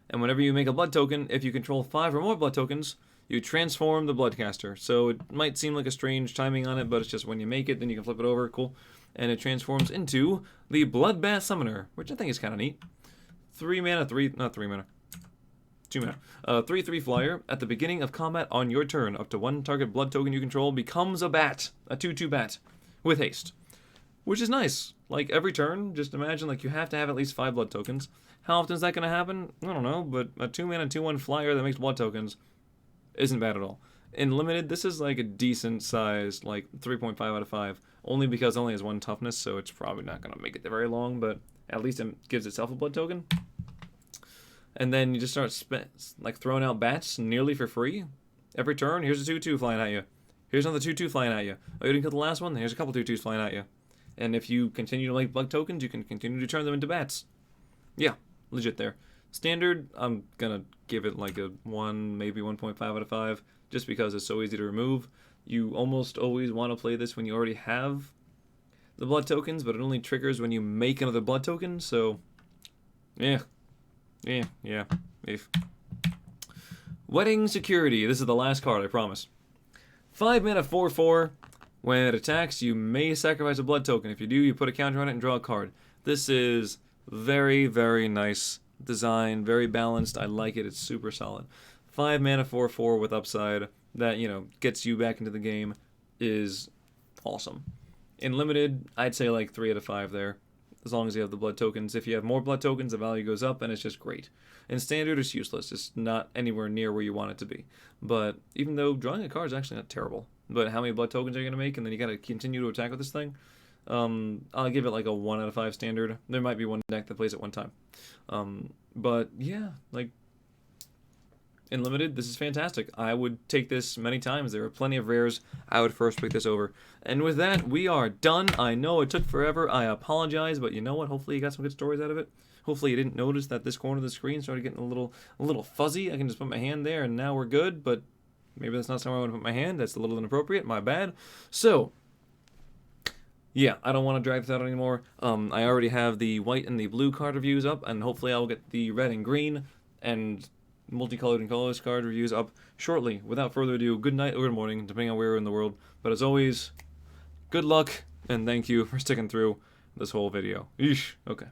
And whenever you make a blood token, if you control 5 or more blood tokens, you transform the Bloodcaster. So it might seem like a strange timing on it, but it's just when you make it, then you can flip it over. Cool. And it transforms into the Bloodbath Summoner, which I think is kind of neat. 2 mana. 3/3 flyer. At the beginning of combat on your turn, up to 1 target blood token you control becomes a bat. A 2/2 bat. With haste. Which is nice. Like, every turn, just imagine, like, you have to have at least 5 blood tokens. How often is that going to happen? I don't know, but a 2 mana 2/1 flyer that makes blood tokens isn't bad at all. In limited, this is like a decent size, like 3.5 out of 5, only because it only has 1 toughness, so it's probably not going to make it very long, but at least it gives itself a blood token. And then you just start like throwing out bats nearly for free. Every turn, here's a 2/2 flying at you. Here's another 2/2 flying at you. Oh, you didn't kill the last one? Here's a couple 2/2s flying at you. And if you continue to make blood tokens, you can continue to turn them into bats. Yeah, legit there. Standard, I'm going to give it like a 1, maybe 1.5 out of 5. Just because it's so easy to remove. You almost always want to play this when you already have the blood tokens, but it only triggers when you make another blood token, so yeah. Wedding Security. This is the last card, I promise. 5 mana 4/4. When it attacks, you may sacrifice a blood token. If you do, you put a counter on it and draw a card. This is very, very nice design, very balanced. I like it. It's super solid. 5 mana 4/4 with upside that, you know, gets you back into the game is awesome. In limited, I'd say like 3 out of 5 there, as long as you have the blood tokens. If you have more blood tokens, the value goes up, and it's just great. In standard, it's useless. It's not anywhere near where you want it to be. But even though drawing a card is actually not terrible, but how many blood tokens are you going to make, and then you got to continue to attack with this thing? I'll give it like a 1 out of 5 standard. There might be one deck that plays it one time. But yeah, like, in limited, this is fantastic. I would take this many times. There are plenty of rares. I would first pick this over. And with that, we are done. I know it took forever. I apologize, but you know what? Hopefully you got some good stories out of it. Hopefully you didn't notice that this corner of the screen started getting a little fuzzy. I can just put my hand there, and now we're good. But maybe that's not somewhere I want to put my hand. That's a little inappropriate. My bad. So, yeah, I don't want to drag this out anymore. I already have the white and the blue card reviews up, and hopefully I'll get the red and green and multicolored and colorless card reviews up shortly. Without further ado, good night or good morning, depending on where you're in the world. But as always, good luck, and thank you for sticking through this whole video. Yeesh. Okay.